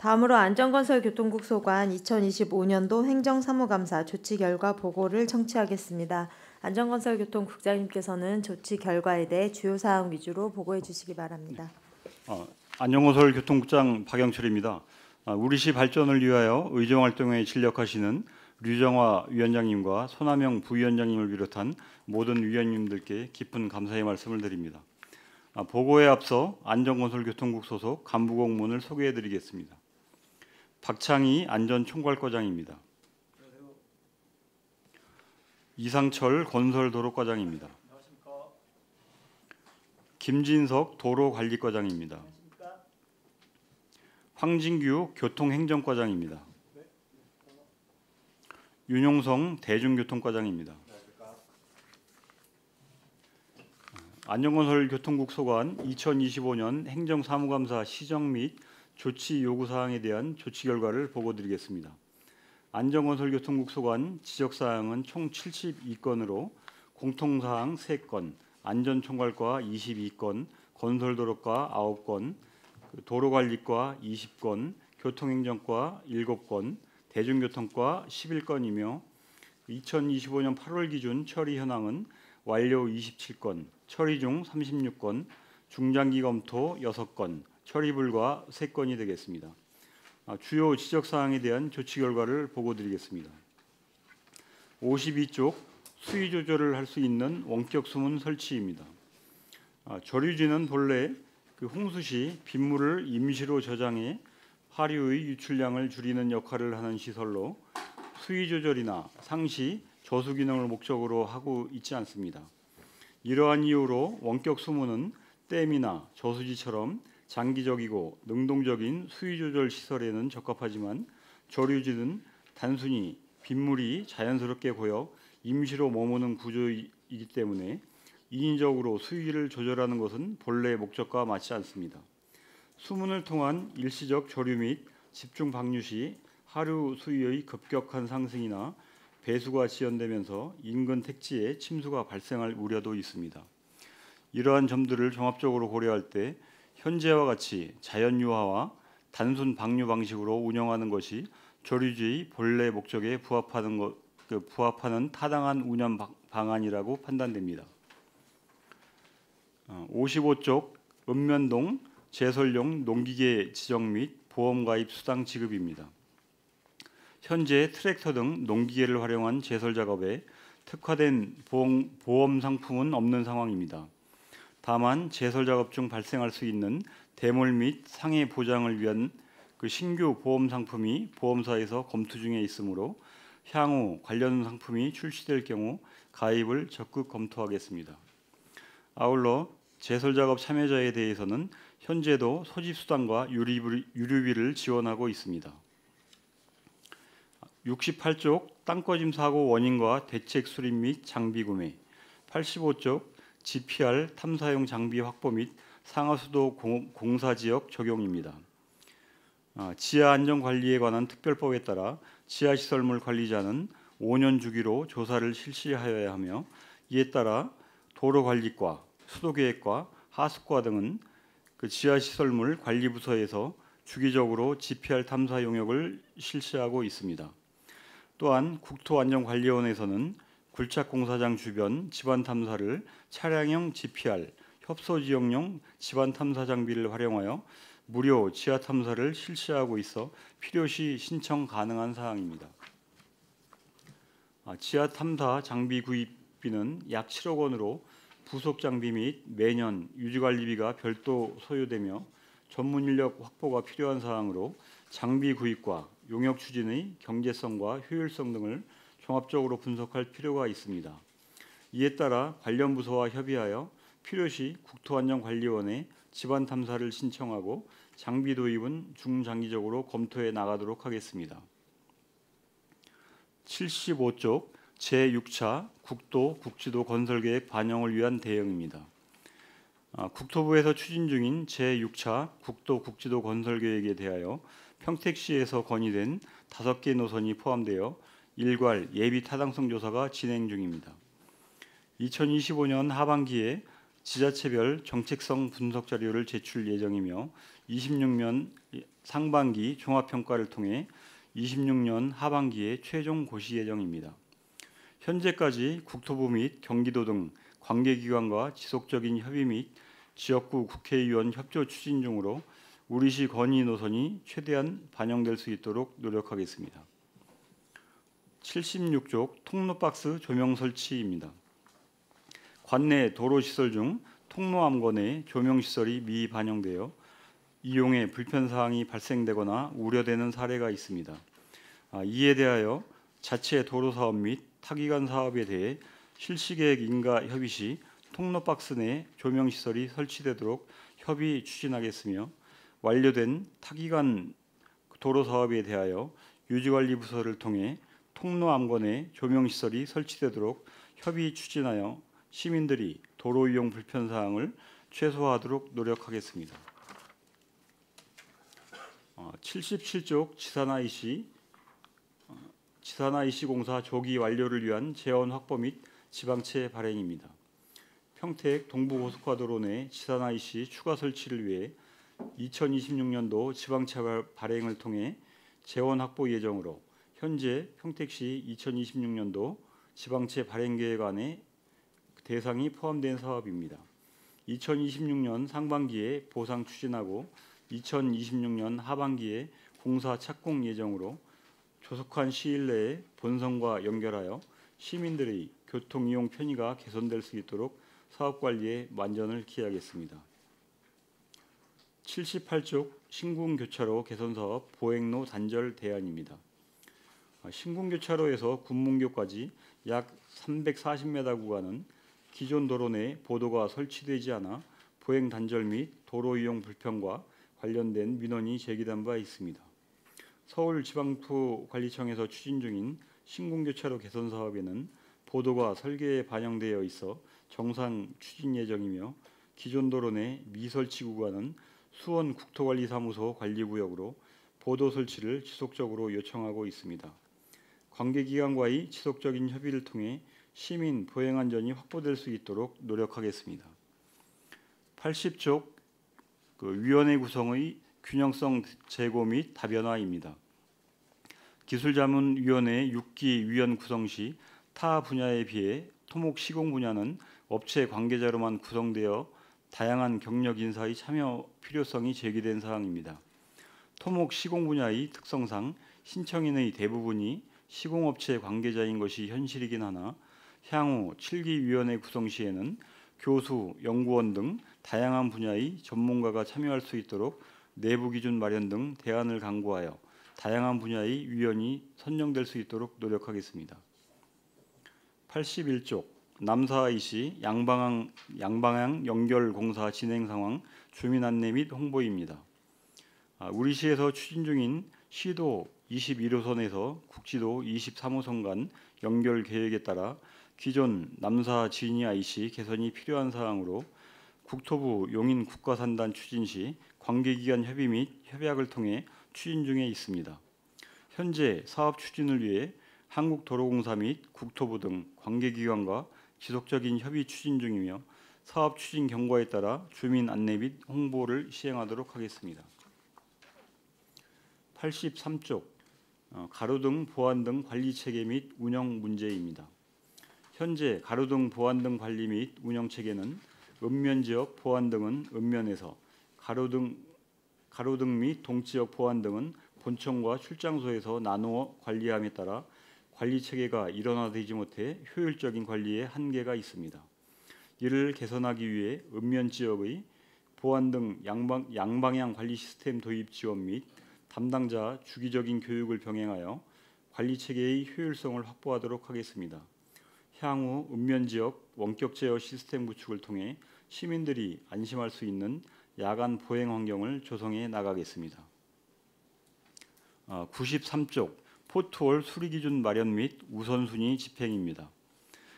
다음으로 안전건설교통국 소관 2025년도 행정사무감사 조치 결과 보고를 청취하겠습니다. 안전건설교통국장님께서는 조치 결과에 대해 주요 사항 위주로 보고해 주시기 바랍니다. 안전건설교통국장 박영철입니다. 우리시 발전을 위하여 의정활동에 진력하시는 류정화 위원장님과 손하명 부위원장님을 비롯한 모든 위원님들께 깊은 감사의 말씀을 드립니다. 보고에 앞서 안전건설교통국 소속 간부공무원을 소개해드리겠습니다. 박창희 안전총괄과장입니다. 이상철 건설도로과장입니다. 김진석 도로관리과장입니다. 황진규 교통행정과장입니다. 윤용성 대중교통과장입니다. 안전건설교통국 소관 2025년 행정사무감사 시정 및 조치 요구사항에 대한 조치 결과를 보고드리겠습니다. 안전건설교통국 소관 지적사항은 총 72건으로 공통사항 3건, 안전총괄과 22건, 건설도로과 9건, 도로관리과 20건, 교통행정과 7건, 대중교통과 11건이며 2025년 8월 기준 처리 현황은 완료 27건, 처리 중 36건, 중장기 검토 6건, 처리 불가 3건이 되겠습니다. 주요 지적사항에 대한 조치 결과를 보고드리겠습니다. 52쪽 수위 조절을 할 수 있는 원격 수문 설치입니다. 저류지는 본래 홍수 시 빗물을 임시로 저장해 하류의 유출량을 줄이는 역할을 하는 시설로 수위 조절이나 상시 저수 기능을 목적으로 하고 있지 않습니다. 이러한 이유로 원격 수문은 댐이나 저수지처럼 장기적이고 능동적인 수위 조절 시설에는 적합하지만 저류지는 단순히 빗물이 자연스럽게 고여 임시로 머무는 구조이기 때문에 인위적으로 수위를 조절하는 것은 본래 목적과 맞지 않습니다. 수문을 통한 일시적 저류 및 집중 방류 시 하류 수위의 급격한 상승이나 배수가 지연되면서 인근 택지에 침수가 발생할 우려도 있습니다. 이러한 점들을 종합적으로 고려할 때 현재와 같이 자연유화와 단순 방류 방식으로 운영하는 것이 저류지의 본래 목적에 부합하는 타당한 운영 방안이라고 판단됩니다. 55쪽 읍면동 제설용 농기계 지정 및 보험가입 수당 지급입니다. 현재 트랙터 등 농기계를 활용한 제설 작업에 특화된 보험 상품은 없는 상황입니다. 다만 제설 작업 중 발생할 수 있는 대물 및 상해 보장을 위한 신규 보험 상품이 보험사에서 검토 중에 있으므로 향후 관련 상품이 출시될 경우 가입을 적극 검토하겠습니다. 아울러 제설 작업 참여자에 대해서는 현재도 소집수당과 유류비를 지원하고 있습니다. 68쪽 땅꺼짐 사고 원인과 대책 수립 및 장비 구매, 85쪽 GPR 탐사용 장비 확보 및 상하수도 공사지역 적용입니다. 지하안전관리에 관한 특별법에 따라 지하시설물 관리자는 5년 주기로 조사를 실시하여야 하며 이에 따라 도로관리과, 수도계획과 하수과 등은 지하시설물 관리부서에서 주기적으로 GPR 탐사 용역을 실시하고 있습니다. 또한 국토안전관리원에서는 굴착공사장 주변 집안 탐사를 차량형 GPR, 협소지역용 집안 탐사 장비를 활용하여 무료 지하 탐사를 실시하고 있어 필요시 신청 가능한 사항입니다. 지하 탐사 장비 구입비는 약 7억 원으로 부속 장비 및 매년 유지관리비가 별도 소요되며 전문 인력 확보가 필요한 사항으로 장비 구입과 용역 추진의 경제성과 효율성 등을 종합적으로 분석할 필요가 있습니다. 이에 따라 관련 부서와 협의하여 필요시 국토안전관리원에 집안 탐사를 신청하고 장비 도입은 중장기적으로 검토해 나가도록 하겠습니다. 75쪽 제6차 국도 국지도 건설계획 반영을 위한 대응입니다. 국토부에서 추진 중인 제6차 국도 국지도 건설계획에 대하여 평택시에서 건의된 5개 노선이 포함되어 일괄 예비 타당성 조사가 진행 중입니다. 2025년 하반기에 지자체별 정책성 분석 자료를 제출 예정이며 26년 상반기 종합평가를 통해 26년 하반기에 최종 고시 예정입니다. 현재까지 국토부 및 경기도 등 관계기관과 지속적인 협의 및 지역구 국회의원 협조 추진 중으로 우리시 건의 노선이 최대한 반영될 수 있도록 노력하겠습니다. 76쪽 통로박스 조명 설치입니다. 관내 도로시설 중 통로암건에 조명시설이 미반영되어 이용에 불편사항이 발생되거나 우려되는 사례가 있습니다. 이에 대하여 자체 도로사업 및 타기관 사업에 대해 실시계획 인가 협의 시 통로박스 내 조명시설이 설치되도록 협의 추진하겠으며 완료된 타기관 도로사업에 대하여 유지관리부서를 통해 통로암건에 조명시설이 설치되도록 협의 추진하여 시민들이 도로 이용 불편사항을 최소화하도록 노력하겠습니다. 77쪽 지산 IC 공사 조기 완료를 위한 재원 확보 및 지방채 발행입니다. 평택 동부고속화도로 내 지산 IC 추가 설치를 위해 2026년도 지방채 발행을 통해 재원 확보 예정으로 현재 평택시 2026년도 지방채 발행 계획 안에 대상이 포함된 사업입니다. 2026년 상반기에 보상 추진하고 2026년 하반기에 공사 착공 예정으로 조속한 시일 내에 본선과 연결하여 시민들의 교통 이용 편의가 개선될 수 있도록 사업 관리에 만전을 기하겠습니다. 78쪽 신궁교차로 개선 사업 보행로 단절 대안입니다. 신궁교차로에서 군문교까지 약 340m 구간은 기존 도로 내 보도가 설치되지 않아 보행 단절 및 도로 이용 불편과 관련된 민원이 제기된 바 있습니다. 서울지방토관리청에서 추진 중인 신궁교차로 개선 사업에는 보도가 설계에 반영되어 있어 정상 추진 예정이며 기존 도로 내 미설치 구간은 수원국토관리사무소 관리구역으로 보도 설치를 지속적으로 요청하고 있습니다. 관계기관과의 지속적인 협의를 통해 시민 보행 안전이 확보될 수 있도록 노력하겠습니다. 80쪽 위원회 구성의 균형성 제고 및 다변화입니다. 기술자문위원회 6기 위원 구성 시 타 분야에 비해 토목 시공 분야는 업체 관계자로만 구성되어 다양한 경력 인사의 참여 필요성이 제기된 사항입니다. 토목 시공 분야의 특성상 신청인의 대부분이 시공업체 관계자인 것이 현실이긴 하나 향후 7기 위원회 구성 시에는 교수, 연구원 등 다양한 분야의 전문가가 참여할 수 있도록 내부 기준 마련 등 대안을 강구하여 다양한 분야의 위원이 선정될 수 있도록 노력하겠습니다. 81쪽 남사 IC 양방향 연결 공사 진행 상황 주민 안내 및 홍보입니다. 우리시에서 추진 중인 시도 21호선에서 국지도 23호선 간 연결 계획에 따라 기존 남사 진이 IC 개선이 필요한 사항으로 국토부 용인 국가산단 추진 시 관계기관 협의 및 협약을 통해 추진 중에 있습니다. 현재 사업 추진을 위해 한국도로공사 및 국토부 등 관계기관과 지속적인 협의 추진 중이며 사업 추진 경과에 따라 주민 안내 및 홍보를 시행하도록 하겠습니다. 83쪽 가로등 보안 등 관리 체계 및 운영 문제입니다. 현재 가로등 보안 등 관리 및 운영 체계는 읍면 지역 보안 등은 읍면에서 가로등 및 동지역 보안 등은 본청과 출장소에서 나누어 관리함에 따라 관리 체계가 일원화되지 못해 효율적인 관리에 한계가 있습니다. 이를 개선하기 위해 읍면 지역의 보안 등 양방향 관리 시스템 도입 지원 및 담당자 주기적인 교육을 병행하여 관리 체계의 효율성을 확보하도록 하겠습니다. 향후 읍면 지역 원격 제어 시스템 구축을 통해 시민들이 안심할 수 있는 야간 보행 환경을 조성해 나가겠습니다. 93쪽 포트홀 수리 기준 마련 및 우선순위 집행입니다.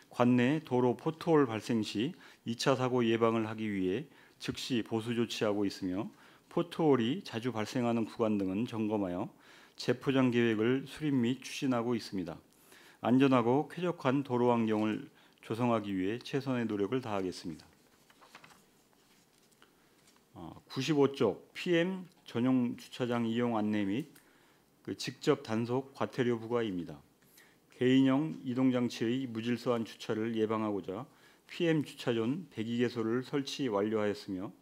관내 도로 포트홀 발생 시 2차 사고 예방을 하기 위해 즉시 보수 조치하고 있으며 포트홀이 자주 발생하는 구간 등은 점검하여 재포장 계획을 수립 및 추진하고 있습니다. 안전하고 쾌적한 도로 환경을 조성하기 위해 최선의 노력을 다하겠습니다. 95쪽 PM 전용 주차장 이용 안내 및 직접 단속 과태료 부과입니다. 개인형 이동장치의 무질서한 주차를 예방하고자 PM 주차존 102개소를 설치 완료하였으며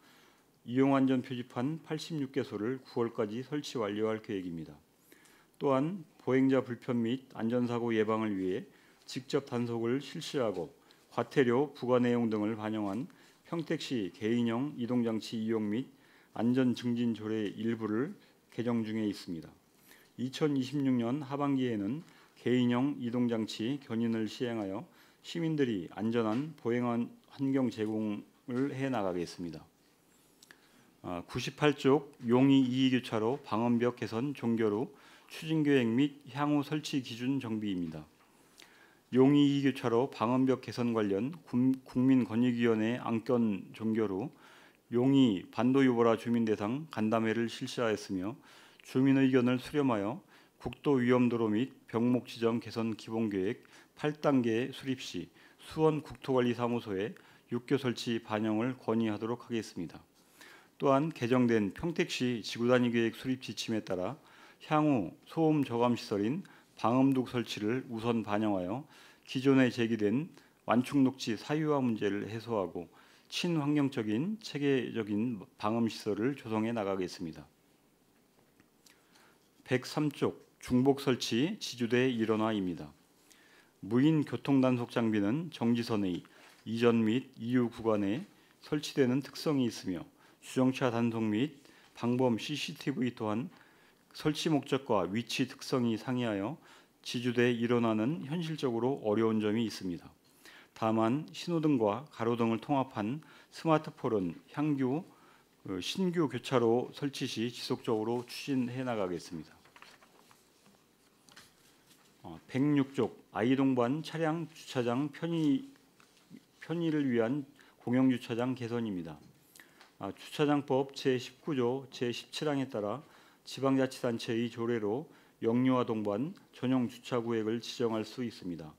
이용안전 표지판 86개소를 9월까지 설치 완료할 계획입니다. 또한 보행자 불편 및 안전사고 예방을 위해 직접 단속을 실시하고 과태료 부과 내용 등을 반영한 평택시 개인형 이동장치 이용 및 안전 증진 조례 일부를 개정 중에 있습니다. 2026년 하반기에는 개인형 이동장치 견인을 시행하여 시민들이 안전한 보행 환경 제공을 해 나가겠습니다. 98쪽 용의 2교차로 방음벽 개선 종결 후 추진 계획 및 향후 설치 기준 정비입니다. 용의 2교차로 방음벽 개선 관련 국민권익위원회 안건 종결 후 용의 반도 유보라 주민 대상 간담회를 실시하였으며 주민 의견을 수렴하여 국도 위험도로 및 병목 지정 개선 기본계획 8단계 수립 시 수원 국토관리사무소에 육교 설치 반영을 건의하도록 하겠습니다. 또한 개정된 평택시 지구단위 계획 수립 지침에 따라 향후 소음 저감 시설인 방음둑 설치를 우선 반영하여 기존에 제기된 완충녹지 사유화 문제를 해소하고 친환경적인 체계적인 방음 시설을 조성해 나가겠습니다. 103쪽 중복 설치 지주대 일원화입니다. 무인 교통 단속 장비는 정지선의 이전 및 이후 구간에 설치되는 특성이 있으며 주정차 단속 및 방범 CCTV 또한 설치 목적과 위치 특성이 상이하여 지주대 일원화는 현실적으로 어려운 점이 있습니다. 다만 신호등과 가로등을 통합한 스마트폴은 신규 교차로 설치 시 지속적으로 추진해 나가겠습니다. 106쪽 아이동반 차량 주차장 편의를 위한 공영주차장 개선입니다. 주차장법 제19조 제17항에 따라 지방자치단체의 조례로 영유아 동반 전용 주차구역을 지정할 수 있습니다.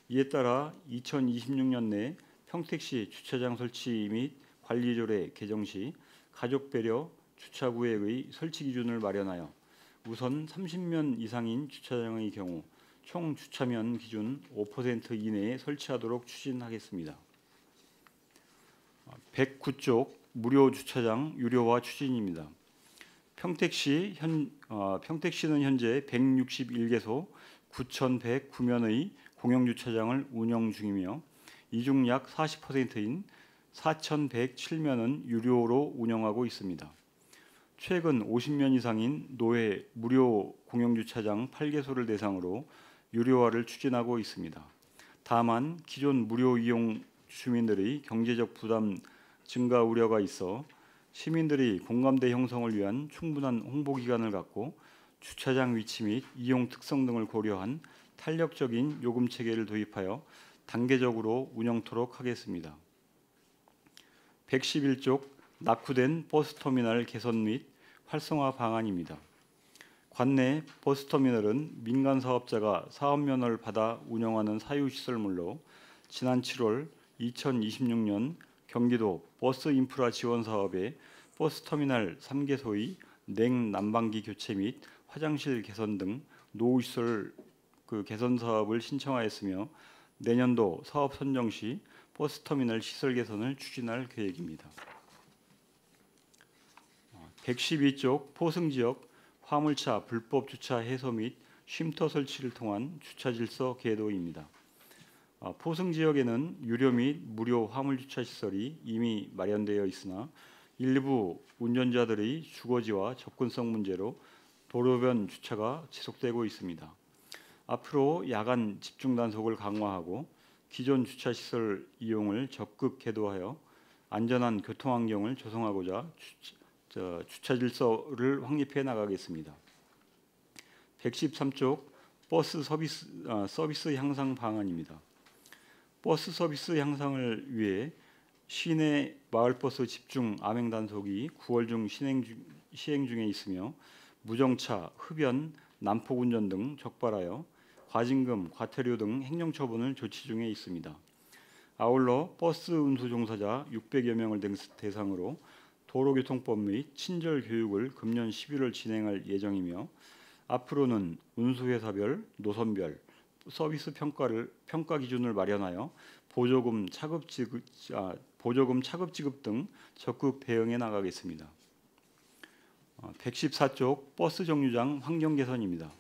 이에 따라 2026년 내 평택시 주차장 설치 및 관리조례 개정 시 가족배려 주차구역의 설치 기준을 마련하여 우선 30면 이상인 주차장의 경우 총 주차면 기준 5% 이내에 설치하도록 추진하겠습니다. 109쪽 무료 주차장 유료화 추진입니다. 평택시는 현재 161개소 9,109면의 공영주차장을 운영 중이며 이 중 약 40%인 4,107면은 유료로 운영하고 있습니다. 최근 50면 이상인 노회 무료 공영주차장 8개소를 대상으로 유료화를 추진하고 있습니다. 다만 기존 무료 이용 주민들의 경제적 부담 증가 우려가 있어 시민들이 공감대 형성을 위한 충분한 홍보 기간을 갖고 주차장 위치 및 이용 특성 등을 고려한 탄력적인 요금 체계를 도입하여 단계적으로 운영토록 하겠습니다. 111쪽 낙후된 버스터미널 개선 및 활성화 방안입니다. 관내 버스터미널은 민간 사업자가 사업면허를 받아 운영하는 사유시설물로 지난 7월 2026년 경기도 버스 인프라 지원 사업에 버스터미널 3개소의 냉난방기 교체 및 화장실 개선 등 노후시설 개선 사업을 신청하였으며 내년도 사업 선정 시 버스터미널 시설 개선을 추진할 계획입니다. 112쪽 포승지역 화물차 불법 주차 해소 및 쉼터 설치를 통한 주차 질서 계도입니다. 포승지역에는 유료 및 무료 화물주차 시설이 이미 마련되어 있으나 일부 운전자들의 주거지와 접근성 문제로 도로변 주차가 지속되고 있습니다. 앞으로 야간 집중 단속을 강화하고 기존 주차 시설 이용을 적극 계도하여 안전한 교통 환경을 조성하고자 주차 질서를 확립해 나가겠습니다. 113쪽 버스 서비스 향상 방안입니다. 버스 서비스 향상을 위해 시내 마을버스 집중 암행 단속이 9월 중 시행 중에 있으며 무정차, 흡연, 난폭 운전 등 적발하여 과징금, 과태료 등 행정처분을 조치 중에 있습니다. 아울러 버스 운수 종사자 600여 명을 대상으로 도로교통법 및 친절 교육을 금년 11월 진행할 예정이며 앞으로는 운수회사별, 노선별 서비스 평가 기준을 마련하여 보조금 차급 지급 등 적극 대응해 나가겠습니다. 114쪽 버스 정류장 환경 개선입니다.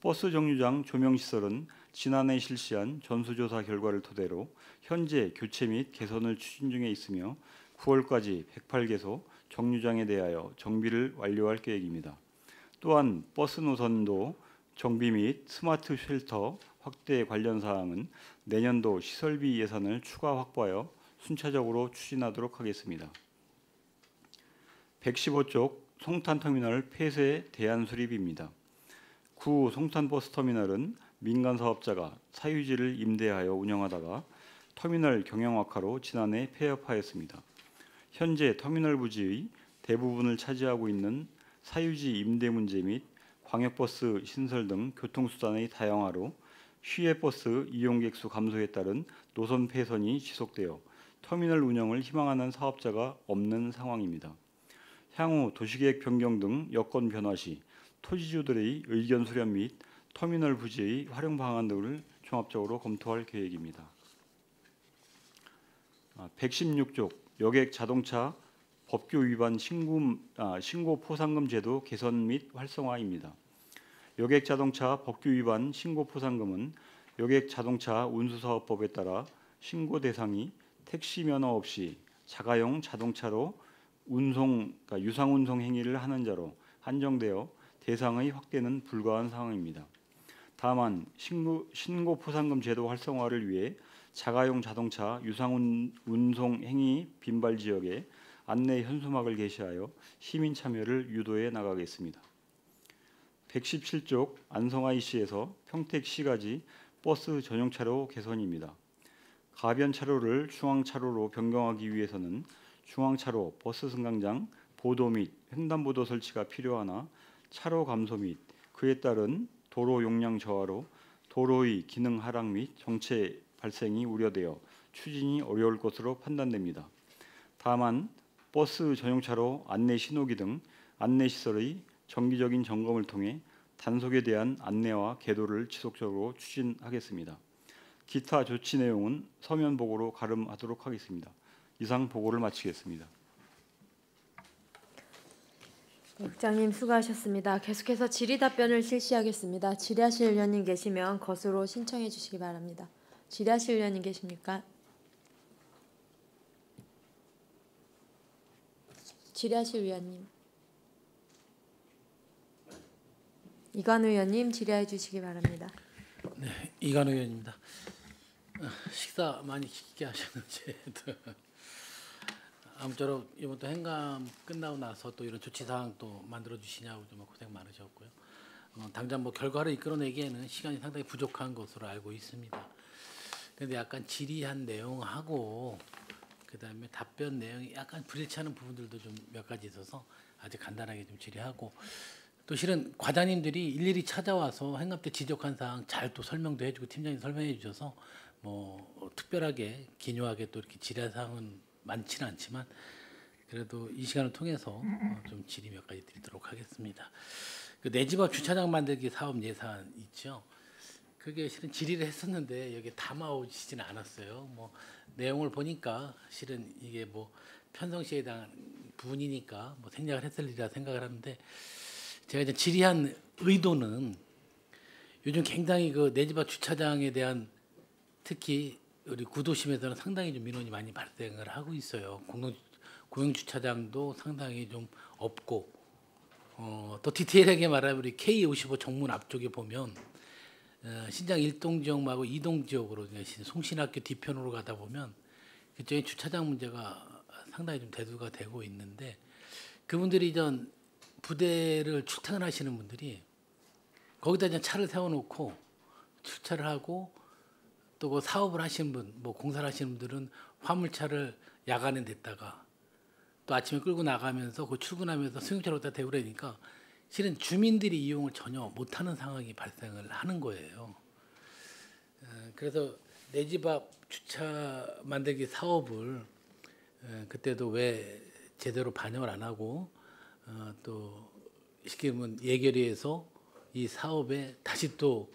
버스 정류장 조명 시설은 지난해 실시한 전수조사 결과를 토대로 현재 교체 및 개선을 추진 중에 있으며 9월까지 108개소 정류장에 대하여 정비를 완료할 계획입니다. 또한 버스 노선도 정비 및 스마트 쉘터 확대 관련 사항은 내년도 시설비 예산을 추가 확보하여 순차적으로 추진하도록 하겠습니다. 115쪽 송탄터미널 폐쇄 대안 수립입니다. 구 송탄버스터미널은 민간 사업자가 사유지를 임대하여 운영하다가 터미널 경영 악화로 지난해 폐업하였습니다. 현재 터미널 부지의 대부분을 차지하고 있는 사유지 임대 문제 및 광역버스 신설 등 교통수단의 다양화로 시외버스 이용객 수 감소에 따른 노선 폐선이 지속되어 터미널 운영을 희망하는 사업자가 없는 상황입니다. 향후 도시계획 변경 등 여건 변화 시 토지주들의 의견 수렴 및 터미널 부지의 활용 방안 등을 종합적으로 검토할 계획입니다. 116쪽 여객 자동차 법규 위반 신고 포상금 제도 개선 및 활성화입니다. 여객 자동차 법규 위반 신고 포상금은 여객 자동차 운수사업법에 따라 신고 대상이 택시 면허 없이 자가용 자동차로 유상 운송 행위를 하는 자로 한정되어 대상의 확대는 불가한 상황입니다. 다만 신고 포상금 제도 활성화를 위해 자가용 자동차 유상 운송 행위 빈발 지역에 안내 현수막을 게시하여 시민 참여를 유도해 나가겠습니다. 117쪽 안성IC에서 평택시까지 버스 전용차로 개선입니다. 가변 차로를 중앙차로로 변경하기 위해서는 중앙차로 버스 승강장, 보도 및 횡단보도 설치가 필요하나 차로 감소 및 그에 따른 도로 용량 저하로 도로의 기능 하락 및 정체 발생이 우려되어 추진이 어려울 것으로 판단됩니다. 다만 버스 전용차로 안내 신호기 등 안내 시설의 정기적인 점검을 통해 단속에 대한 안내와 계도를 지속적으로 추진하겠습니다. 기타 조치 내용은 서면 보고로 가름하도록 하겠습니다. 이상 보고를 마치겠습니다. 국장님 수고하셨습니다. 계속해서 질의 답변을 실시하겠습니다. 질의하실 의원님 계시면 것으로 신청해 주시기 바랍니다. 질의하실 의원님 계십니까? 질의하실 의원님. 이관 의원님 질의해 주시기 바랍니다. 네, 이관 의원입니다. 식사 많이 깊게 하셨는지 아무쪼록 이번 또 행감 끝나고 나서 또 이런 조치 사항 또 만들어 주시냐고 좀 고생 많으셨고요. 당장 뭐 결과를 이끌어내기에는 시간이 상당히 부족한 것으로 알고 있습니다. 그런데 약간 질의한 내용하고 그다음에 답변 내용이 약간 불일치하는 부분들도 좀 몇 가지 있어서 아주 간단하게 좀 질의하고 또 실은 과장님들이 일일이 찾아와서 행감 때 지적한 사항 잘 또 설명도 해주고 팀장님 설명해 주셔서 뭐 특별하게 기묘하게 또 이렇게 질의 사항은 많지는 않지만 그래도 이 시간을 통해서 좀 질의 몇 가지 드리도록 하겠습니다. 그 내 집 앞 주차장 만들기 사업 예산 있죠. 그게 실은 질의를 했었는데 여기 담아오시지는 않았어요. 뭐 내용을 보니까 실은 이게 뭐 편성시에 대한 부분이니까 뭐 생략을 했을 리라 생각을 하는데 제가 이제 질의한 의도는 요즘 굉장히 그 내 집 앞 주차장에 대한 특히 우리 구도심에서는 상당히 좀 민원이 많이 발생을 하고 있어요. 공영 주차장도 상당히 좀 없고 또 디테일하게 말하면 우리 K55 정문 앞쪽에 보면 신장 1동 지역 말고 2동 지역으로 송신학교 뒤편으로 가다 보면 그쪽에 주차장 문제가 상당히 좀 대두가 되고 있는데 그분들이 전 부대를 출퇴근하시는 분들이 거기다 이제 차를 세워놓고 주차를 하고 또 그 사업을 하시는 분, 뭐 공사를 하시는 분들은 화물차를 야간에 냈다가 또 아침에 끌고 나가면서 그 출근하면서 승용차로 다 대고 그러니까 실은 주민들이 이용을 전혀 못하는 상황이 발생을 하는 거예요. 그래서 내 집 앞 주차 만들기 사업을 그때도 왜 제대로 반영을 안 하고 또 쉽게 보면 예결위에서 이 사업에 다시 또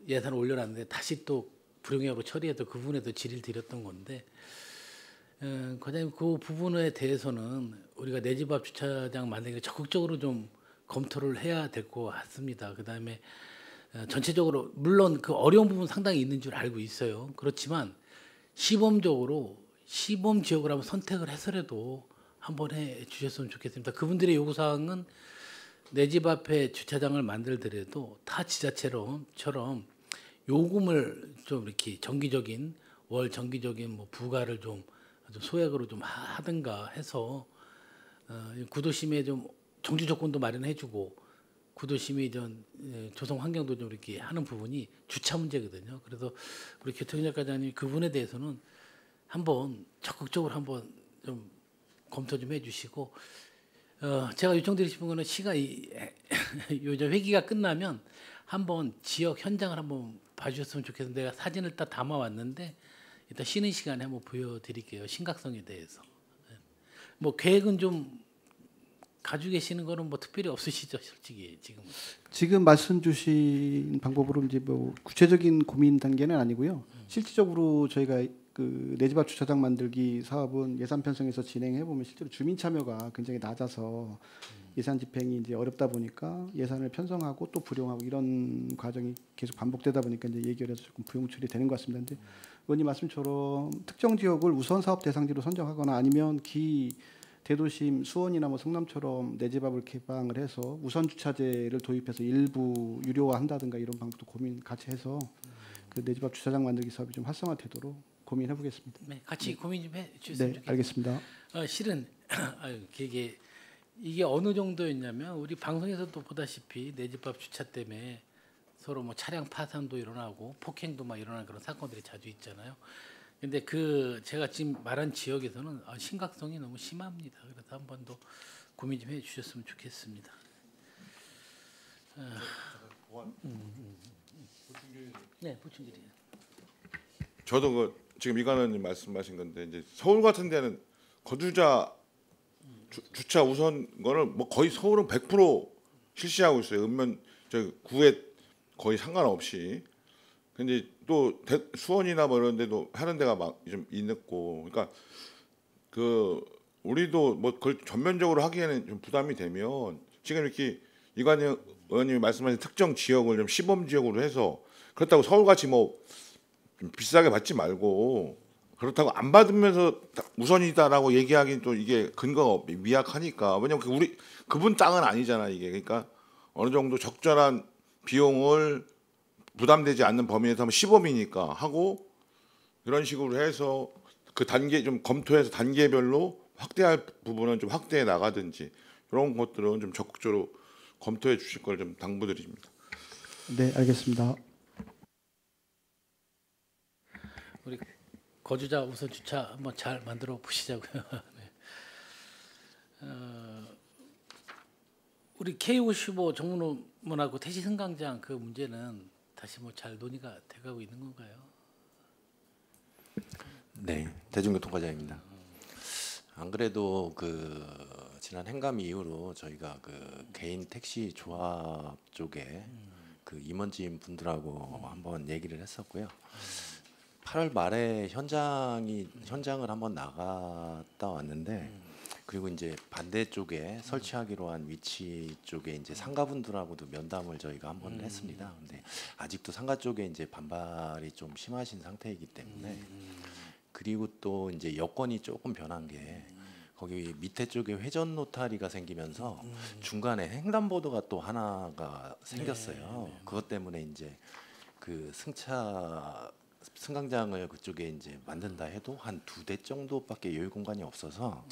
예산을 올려놨는데 다시 또 불용역으로 처리해서 그 부분에도 질의를 드렸던 건데 과장님 그 부분에 대해서는 우리가 내 집 앞 주차장 만들기 적극적으로 좀 검토를 해야 될 것 같습니다. 그다음에 전체적으로 물론 그 어려운 부분 상당히 있는 줄 알고 있어요. 그렇지만 시범적으로 시범 지역을 한번 선택을 해서라도 한번 해 주셨으면 좋겠습니다. 그분들의 요구 사항은 내 집 앞에 주차장을 만들더라도 타 지자체처럼 요금을 좀 이렇게 정기적인 월 정기적인 뭐 부과를 좀 아주 소액으로 좀 하든가 해서 구도심에 좀 정주 조건도 마련해주고 구도심이 좀 조성 환경도 좀 이렇게 하는 부분이 주차 문제거든요. 그래서 우리 교통역 과장님 그분에 대해서는 한번 적극적으로 한번 좀 검토 좀 해주시고 제가 요청드리고 싶은 거는 요즘 회기가 끝나면 한번 지역 현장을 한번 봐주셨으면 좋겠는데 내가 사진을 딱 담아왔는데 일단 쉬는 시간에 한번 보여드릴게요. 심각성에 대해서. 뭐 계획은 좀 가지고 계시는 거는 뭐 특별히 없으시죠, 솔직히 지금은. 지금 말씀 주신 방법으로 이제 뭐 구체적인 고민 단계는 아니고요. 실질적으로 저희가 그 내 집 앞 주차장 만들기 사업은 예산 편성에서 진행해 보면 실제로 주민 참여가 굉장히 낮아서 예산 집행이 이제 어렵다 보니까 예산을 편성하고 또 불용하고 이런 과정이 계속 반복되다 보니까 이제 예결에서 조금 부용출이 되는 것 같습니다. 근데 의원님 말씀처럼 특정 지역을 우선 사업 대상지로 선정하거나 아니면 대도심 수원이나 뭐 성남처럼 내 집 앞을 개방을 해서 우선 주차제를 도입해서 일부 유료화한다든가 이런 방법도 고민 같이 해서 그 내 집 앞 주차장 만들기 사업이 좀 활성화되도록 고민해 보겠습니다. 네, 같이 고민 좀 해주셨으면 네, 좋겠습니다. 알겠습니다. 실은 이게 어느 정도였냐면 우리 방송에서도 보다시피 내 집 앞 주차 때문에 서로 뭐 차량 파산도 일어나고 폭행도 막 일어나는 그런 사건들이 자주 있잖아요. 근데 그 제가 지금 말한 지역에서는 심각성이 너무 심합니다. 그래서 한 번 더 고민 좀 해주셨으면 좋겠습니다. 네, 보충질이에요. 저도 지금 이관원님 말씀하신 건데 이제 서울 같은 데는 거주자 주차 우선 거를 뭐 거의 서울은 100% 실시하고 있어요. 저 구에 거의 상관없이. 근데 또 수원이나 뭐 이런 데도 하는 데가 막 좀 있고, 그러니까 그 우리도 뭐 그걸 전면적으로 하기에는 좀 부담이 되면 지금 이렇게 이관영 의원님이 말씀하신 특정 지역을 좀 시범 지역으로 해서 그렇다고 서울같이 뭐 좀 비싸게 받지 말고 그렇다고 안 받으면서 우선이다라고 얘기하기는 또 이게 근거가 미약하니까. 왜냐면 그분 땅은 아니잖아 이게. 그러니까 어느 정도 적절한 비용을 부담되지 않는 범위에서 하면 시범이니까 하고 이런 식으로 해서 그 단계 좀 검토해서 단계별로 확대할 부분은 좀 확대해 나가든지 이런 것들은 좀 적극적으로 검토해 주실 걸 좀 당부드립니다. 네, 알겠습니다. 우리 거주자 우선 주차 한번 잘 만들어 보시자고요. 네. 우리 K55 정문하고 태시 승강장 그 문제는 다시 뭐 잘 논의가 돼가고 있는 건가요? 네, 대중교통과장입니다. 안 그래도 그 지난 행감 이후로 저희가 그 개인 택시 조합 쪽에 그 임원진 분들하고 한번 얘기를 했었고요. 8월 말에 현장을 한번 나갔다 왔는데 그리고 이제 반대쪽에 설치하기로 한 위치 쪽에 이제 상가분들하고도 면담을 저희가 한번 했습니다. 근데 아직도 상가 쪽에 이제 반발이 좀 심하신 상태이기 때문에 그리고 또 이제 여건이 조금 변한 게 거기 밑에 쪽에 회전 노타리가 생기면서 중간에 횡단보도가 또 하나가 생겼어요. 그것 때문에 이제 그 승강장을 그쪽에 이제 만든다 해도 한 2대 정도밖에 여유 공간이 없어서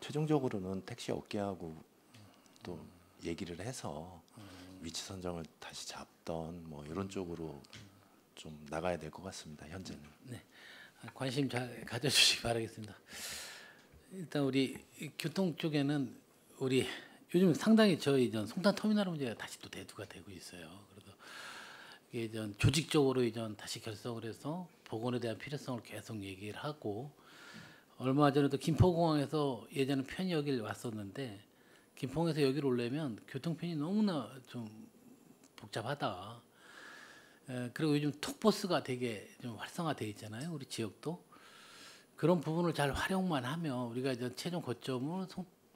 최종적으로는 택시 업계하고 또 얘기를 해서 위치 선정을 다시 잡던 뭐 이런 쪽으로 좀 나가야 될 것 같습니다. 현재는. 네, 관심 잘 가져주시기 바라겠습니다. 일단 우리 교통 쪽에는 우리 요즘 상당히 저희 송탄 터미널 문제가 다시 또 대두가 되고 있어요. 그래서 이게 조직적으로 다시 결성을 해서 복원에 대한 필요성을 계속 얘기를 하고 얼마 전에도 김포공항에서 예전에 편의역일 왔었는데 김포공항에서 여기로 오려면 교통편이 너무나 좀 복잡하다. 그리고 요즘 톡버스가 되게 좀 활성화되어 있잖아요. 우리 지역도 그런 부분을 잘 활용만 하면 우리가 이제 최종 거점을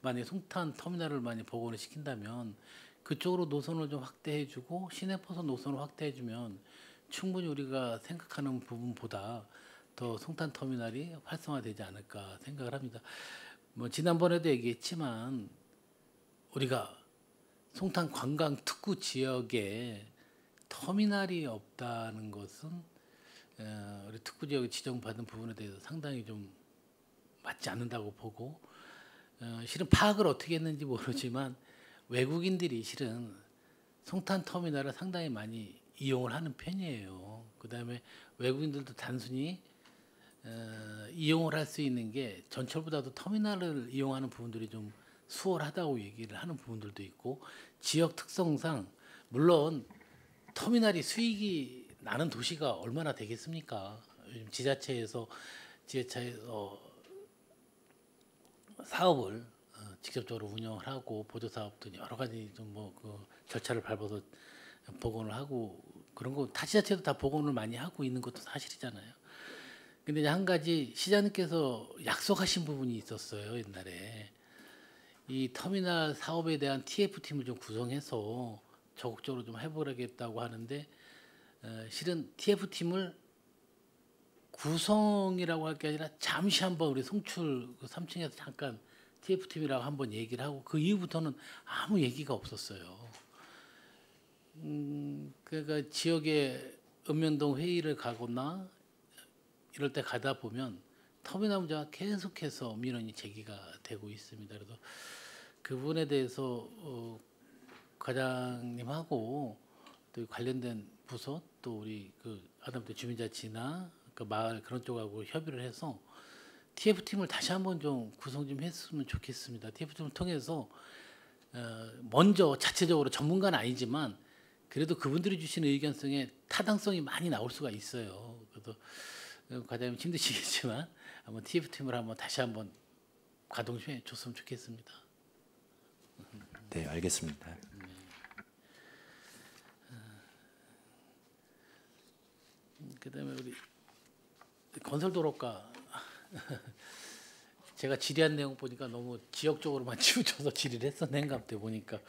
만약 송탄 터미널을 많이 복원을 시킨다면 그쪽으로 노선을 좀 확대해주고 시내버스 노선을 확대해주면 충분히 우리가 생각하는 부분보다 더 송탄 터미널이 활성화되지 않을까 생각을 합니다. 뭐 지난번에도 얘기했지만 우리가 송탄 관광 특구 지역에 터미널이 없다는 것은 우리 특구 지역에 지정받은 부분에 대해서 상당히 좀 맞지 않는다고 보고 실은 파악을 어떻게 했는지 모르지만 외국인들이 실은 송탄 터미널을 상당히 많이 이용을 하는 편이에요. 그다음에 외국인들도 단순히 이용을 할 수 있는 게 전철보다도 터미널을 이용하는 부분들이 좀 수월하다고 얘기를 하는 부분들도 있고 지역 특성상 물론 터미널이 수익이 나는 도시가 얼마나 되겠습니까? 요즘 지자체에서 사업을 직접적으로 운영을 하고 보조 사업도 여러 가지 좀 뭐 그 절차를 밟아서 복원을 하고 그런 거 타 지자체도 다 복원을 많이 하고 있는 것도 사실이잖아요. 근데 이제 한 가지 시장님께서 약속하신 부분이 있었어요. 옛날에 이 터미널 사업에 대한 TF팀을 좀 구성해서 적극적으로 좀 해보겠다고 하는데 실은 TF팀을 구성이라고 할 게 아니라 잠시 한번 우리 송출 그 3층에서 잠깐 TF팀이라고 한번 얘기를 하고 그 이후부터는 아무 얘기가 없었어요. 그러니까 지역에 읍면동 회의를 가거나 이럴 때 가다 보면 터미널 문제가 계속해서 민원이 제기가 되고 있습니다. 그래서 그 부분에 대해서 과장님하고 또 관련된 부서 또 우리 그 하다못해 주민자치나 그 마을 그런 쪽하고 협의를 해서 TF팀을 다시 한번 좀 구성 좀 했으면 좋겠습니다. TF팀을 통해서 먼저 자체적으로 전문가는 아니지만 그래도 그분들이 주시는 의견성에 타당성이 많이 나올 수가 있어요. 그래서 과장님 힘드시겠지만 한번 TF팀을 한번 다시 한번 가동시켜 줬으면 좋겠습니다. 네, 알겠습니다. 그다음에 우리 건설도로과 제가 질의한 내용 보니까 너무 지역적으로만 치우쳐서 질의를 했었네 행감 때 보니까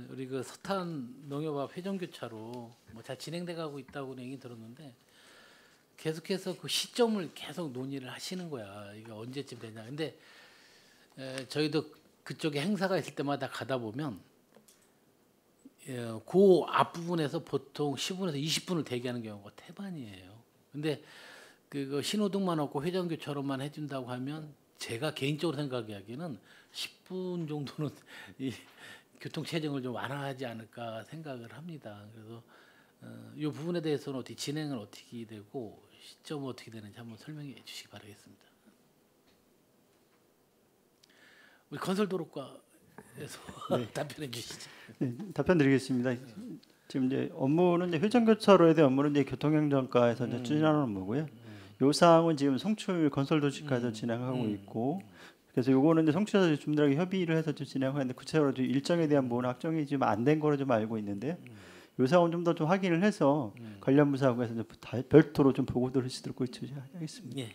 우리 그 서탄 농협업 회전교차로 뭐 잘 진행돼 가고 있다고 얘기 들었는데 계속해서 그 시점을 계속 논의를 하시는 거야. 이게 언제쯤 되냐. 근데 저희도 그쪽에 행사가 있을 때마다 가다 보면 그 앞부분에서 보통 10분에서 20분을 대기하는 경우가 태반이에요. 근데 그 신호등만 없고 회전교차로만 해준다고 하면 제가 개인적으로 생각하기에는 10분 정도는 이 교통 체증을 좀 완화하지 않을까 생각을 합니다. 그래서 이 부분에 대해서는 어떻게 진행은 어떻게 되고 시점은 어떻게 되는지 한번 설명해 주시기 바라겠습니다. 우리 건설도로과에서 네. 답변해 주시죠. 네, 답변드리겠습니다. 지금 이제 업무는 이제 회전교차로에 대한 업무는 이제 교통행정과에서 이제 추진하는 업무고요. 요 사항은 지금 송출 건설도시과에서 진행하고 있고, 그래서 요거는 이제 송출자 주민들하고 협의를 해서 좀 진행하고 있는데 구체적으로 좀 일정에 대한 부분 확정이 좀 안 된 거로 좀 알고 있는데요. 요 사항은 좀 더 좀 확인을 해서 관련 부서하고 해서 별도로 좀 보고를 해주도록 하겠습니다. 예.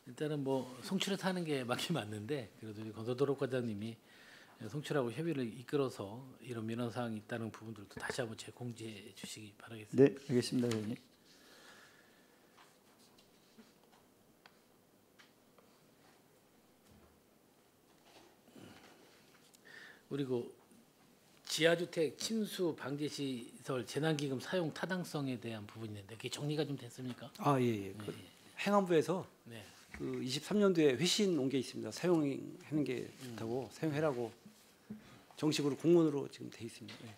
일단은 뭐 송출해서 하는 게 맞긴 맞는데 그래도 우리 건설도로과장님이 송출하고 협의를 이끌어서 이런 민원 사항이 있다는 부분들도 다시 한번 공지해 주시기 바라겠습니다. 네, 알겠습니다, 의원님. 그리고 지하주택 침수 방지 시설 재난기금 사용 타당성에 대한 부분이 있는데 그게 정리가 좀 됐습니까? 아, 예, 예. 그 행안부에서 네. 그 23년도에 회신 온 게 있습니다. 사용하는 게 좋다고 사용해라고 정식으로 공문으로 지금 돼 있습니다. 예.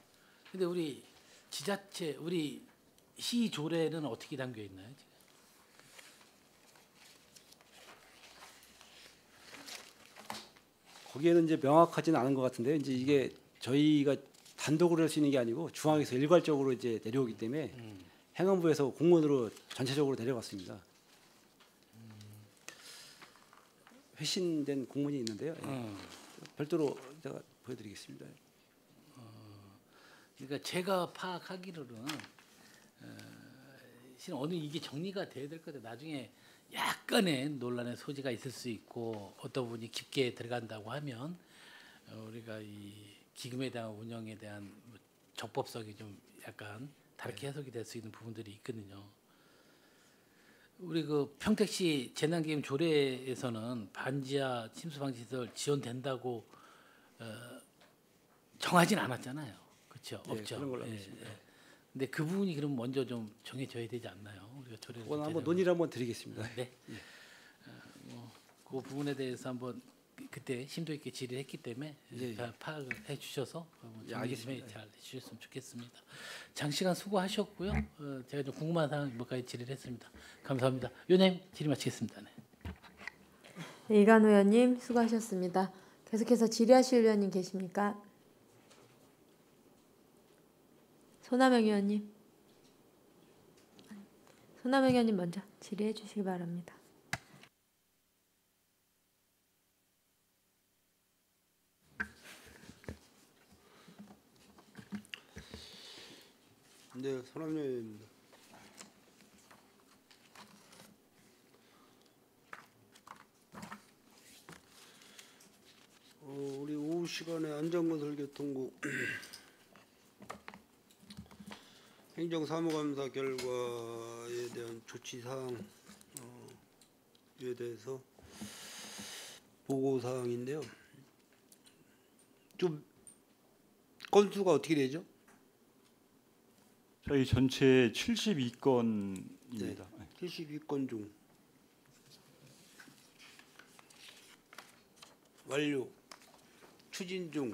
근데 우리 지자체 우리 시 조례는 어떻게 담겨 있나요? 지금? 거기에는 이제 명확하지는 않은 것 같은데요. 이제 이게 저희가 단독으로 할 수 있는 게 아니고 중앙에서 일괄적으로 이제 내려오기 때문에 행안부에서 공문으로 전체적으로 내려갔습니다. 회신된 공문이 있는데요. 별도로 제가 보여드리겠습니다. 그러니까 제가 파악하기로는 실은 어느 이게 정리가 돼야 될 것 같아요. 나중에 약간의 논란의 소지가 있을 수 있고 어떤 분이 깊게 들어간다고 하면 우리가 이 기금에 대한 운영에 대한 적법성이 좀 약간 다르게 해석이 될 수 있는 부분들이 있거든요. 우리 그 평택시 재난기금 조례에서는 반지하 침수방지시설 지원된다고 정하진 않았잖아요. 그렇죠? 네, 없죠. 그런 걸로 알고 있습니다. 근데 그 부분이 그럼 먼저 좀 정해져야 되지 않나요? 우리가 조례를 그건 한번 제대로- 논의를 한번 드리겠습니다. 네. 그 부분에 대해서 한번 그때 심도 있게 질의했기 때문에 예, 예. 잘 파악을 해주셔서 예, 알겠습니다. 잘 해주셨으면 좋겠습니다. 장시간 수고하셨고요. 제가 좀 궁금한 사항 몇 가지 질의를 했습니다. 감사합니다. 위원님 질의 마치겠습니다. 네. 네, 이관호 의원님 수고하셨습니다. 계속해서 질의하실 의원님 계십니까? 손남영 의원님. 손남영 의원님 먼저 질의해 주시기 바랍니다. 네, 손남영입니다. 우리 오후 시간에 안전건설교통국 행정사무감사 결과에 대한 조치사항에 대해서 보고사항인데요. 좀 건수가 어떻게 되죠? 저희 전체 72건입니다. 72건 중 완료, 추진 중,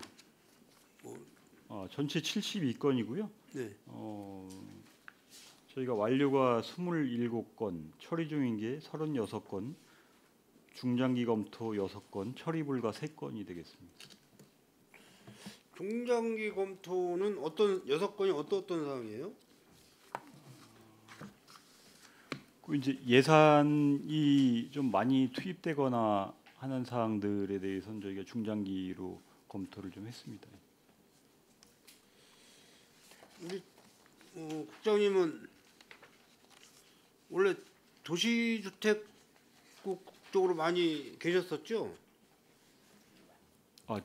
전체 72건이고요. 네, 저희가 완료가 27건, 처리 중인 게 36건, 중장기 검토 6건, 처리 불가 3건이 되겠습니다. 중장기 검토는 어떤 6건이 어떤 사항이에요? 그 이제 예산이 좀 많이 투입되거나 하는 사항들에 대해서는 저희가 중장기로 검토를 좀 했습니다. 우리 국장님은 원래 도시주택국 쪽으로 많이 계셨었죠?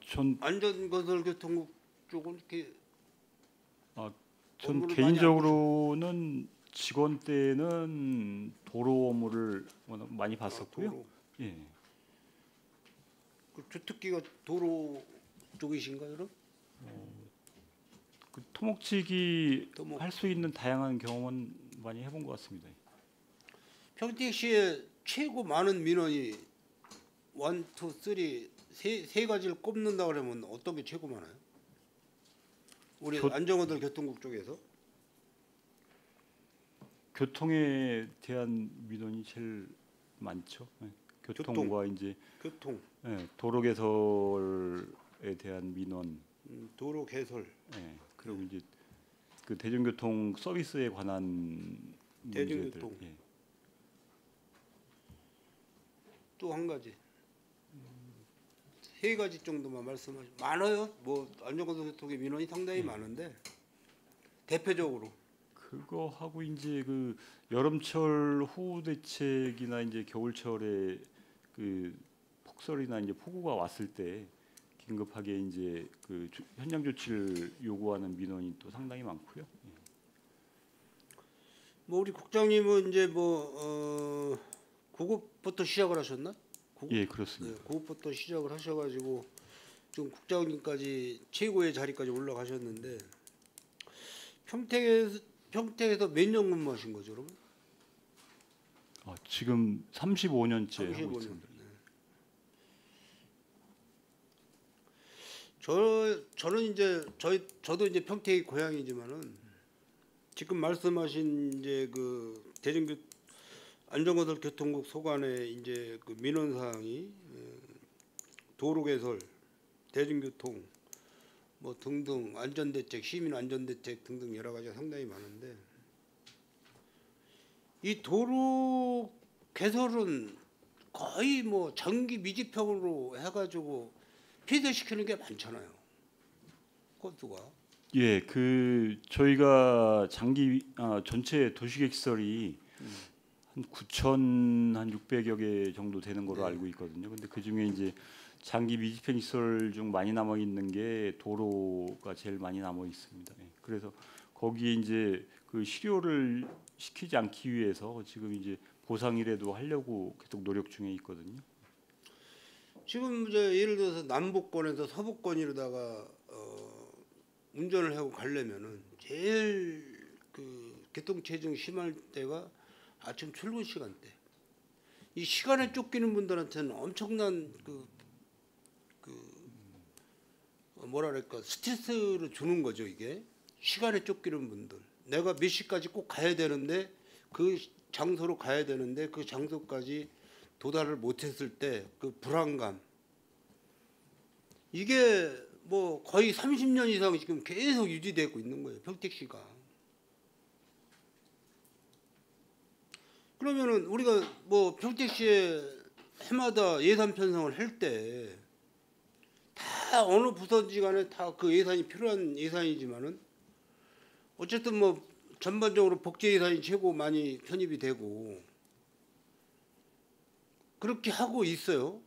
전 안전건설교통국 쪽은 이렇게 업무를 많이 개인적으로는 직원 때는 도로 업무를 워낙 많이 봤었고요. 도로. 예. 그 주특기가 도로 쪽이신가요, 그럼? 그 토목치기 토목. 할 수 있는 다양한 경험은 많이 해본 것 같습니다. 평택시에 최고 많은 민원이 1, 2, 3 세 가지를 꼽는다 그러면 어떤 게 최고 많아요? 우리 안전건설교통국 쪽에서? 교통에 대한 민원이 제일 많죠. 예. 교통과 이제 교통, 도로 개설에 대한 민원, 도로 개설, 그리고 이제 그 대중교통 서비스에 관한 대중교통. 문제들. 예. 또 한 가지. 3가지 정도만 말씀하시면 많아요. 뭐 안전건설교통의 민원이 상당히 많은데 대표적으로 그거 하고 이제 그 여름철 호우 대책이나 이제 겨울철에 그 폭설이나 이제 폭우가 왔을 때 긴급하게 이제 그 현장 조치를 요구하는 민원이 또 상당히 많고요. 뭐 우리 국장님은 이제 뭐 구급부터 시작을 하셨나? 예, 그렇습니다. 네, 구급부터 시작을 하셔가지고 좀 국장님까지 최고의 자리까지 올라가셨는데 평택에서 몇 년 근무하신 거죠, 여러분? 지금 35년째 하고 35년. 있습니다. 네. 저는 이제 저도 이제 평택이 고향이지만은 지금 말씀하신 이제 그 안전건설교통국 소관의 이제 그 민원 사항이 도로 개설, 대중교통 뭐 등등 안전대책, 시민 안전대책 등등 여러 가지가 상당히 많은데 이 도로 개설은 거의 뭐 장기 미집행으로 해가지고 폐쇄시키는 게 많잖아요. 건수가. 예, 그 저희가 전체 도시계획설이 한 9,600여 개 정도 되는 걸로 네. 알고 있거든요. 근데 그 중에 이제 장기 미집행 시설 중 많이 남아 있는 게 도로가 제일 많이 남아 있습니다. 예, 그래서 거기에 이제 그 실효를 시키지 않기 위해서 지금 이제 보상이라도 하려고 계속 노력 중에 있거든요. 지금 이제 예를 들어서 남북권에서 서북권이로다가 운전을 하고 가려면은 제일 그 교통체증 심할 때가 아침 출근 시간대. 이 시간에 쫓기는 분들한테는 엄청난 뭐랄까 스트레스를 주는 거죠. 이게 시간에 쫓기는 분들. 내가 몇 시까지 꼭 가야 되는데 그 장소로 가야 되는데 그 장소까지 도달을 못했을 때 그 불안감. 이게 뭐 거의 30년 이상 지금 계속 유지되고 있는 거예요. 평택시가. 그러면은 우리가 뭐 평택시에 해마다 예산 편성을 할 때 다 어느 부서지 간에 다 그 예산이 필요한 예산이지만은 어쨌든 뭐 전반적으로 복지 예산이 최고 많이 편입이 되고 그렇게 하고 있어요.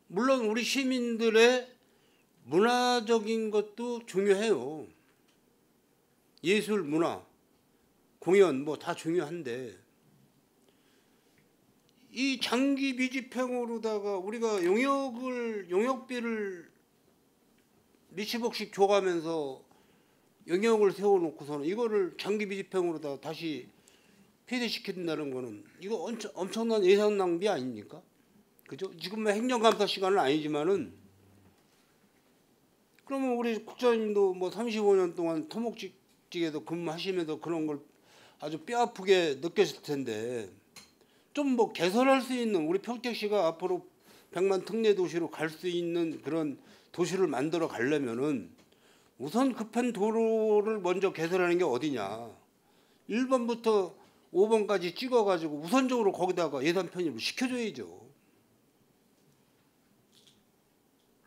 물론 우리 시민들의 문화적인 것도 중요해요. 예술, 문화, 공연 뭐 다 중요한데 이 장기 미집행으로다가 우리가 용역비를 몇십억씩 줘가면서 용역을 세워놓고서는 이거를 장기 미집행으로다가 다시 폐쇄시킨다는 거는 이거 엄청난 예산 낭비 아닙니까? 그죠? 지금 행정감사 시간은 아니지만은 그러면 우리 국장님도 뭐 35년 동안 토목직에도 근무하시면서 그런 걸 아주 뼈아프게 느꼈을 텐데 좀 뭐 개선할 수 있는 우리 평택시가 앞으로 100만 특례 도시로 갈 수 있는 그런 도시를 만들어 가려면은 우선 급한 도로를 먼저 개선하는 게 어디냐. 1번부터 5번까지 찍어가지고 우선적으로 거기다가 예산 편입을 시켜줘야죠.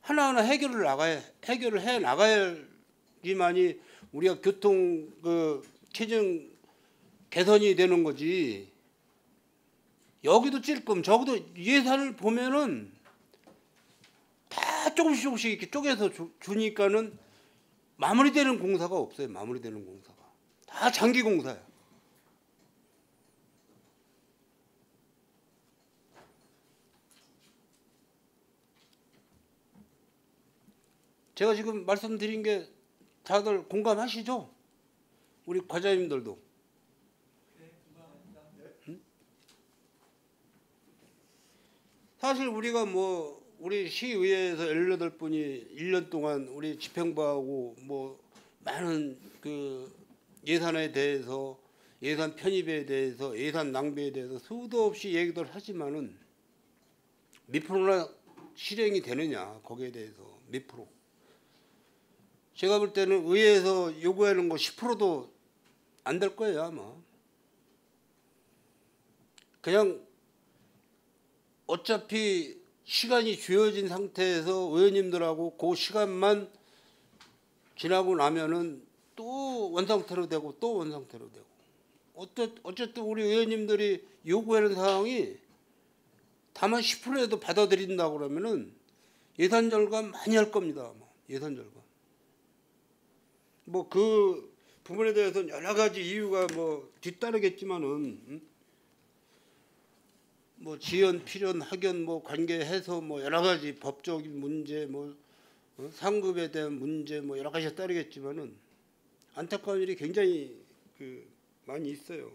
하나하나 해결을 해 나가야지만이 우리가 교통 체증 개선이 되는 거지. 여기도 찔끔 저기도 예산을 보면은 다 조금씩 이렇게 쪼개서 주니까는 마무리되는 공사가 없어요. 마무리되는 공사가 다 장기 공사야. 제가 지금 말씀드린 게 다들 공감하시죠? 우리 과장님들도. 응? 사실 우리가 뭐 우리 시의회에서 18분이 1년 동안 우리 집행부하고 뭐 많은 그 예산에 대해서 예산 편입에 대해서 예산 낭비에 대해서 수도 없이 얘기들 하지만은 몇 프로나 실행이 되느냐 거기에 대해서 몇 프로. 제가 볼 때는 의회에서 요구하는 거 10%도 안 될 거예요 아마. 그냥 어차피 시간이 주어진 상태에서 의원님들하고 그 시간만 지나고 나면은 또 원상태로 되고 또 원상태로 되고. 어쨌든 우리 의원님들이 요구하는 사항이 다만 10%라도 받아들인다고 그러면은 예산 절감 많이 할 겁니다. 예산 절감. 뭐 그 부분에 대해서는 여러 가지 이유가 뭐 뒤따르겠지만은 뭐 지연, 필연, 학연 뭐 관계해서 뭐 여러 가지 법적인 문제 뭐 상급에 대한 문제 뭐 여러 가지가 따르겠지만은 안타까운 일이 굉장히 많이 있어요.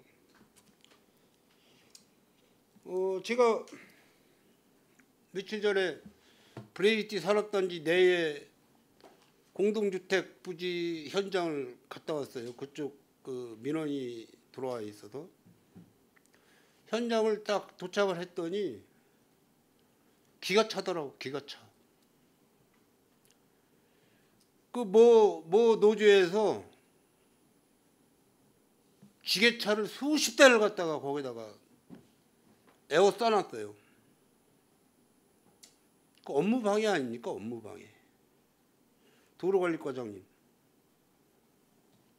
제가 며칠 전에 브레이티 산업단지 내에 공동주택 부지 현장을 갔다 왔어요. 그쪽 민원이 들어와 있어서 현장을 딱 도착을 했더니 기가 차더라고. 기가 차. 뭐 노조에서 지게차를 수십 대를 갖다가 거기다가 에워싸놨어요. 그 업무 방해 아닙니까? 업무 방해. 도로관리과장님,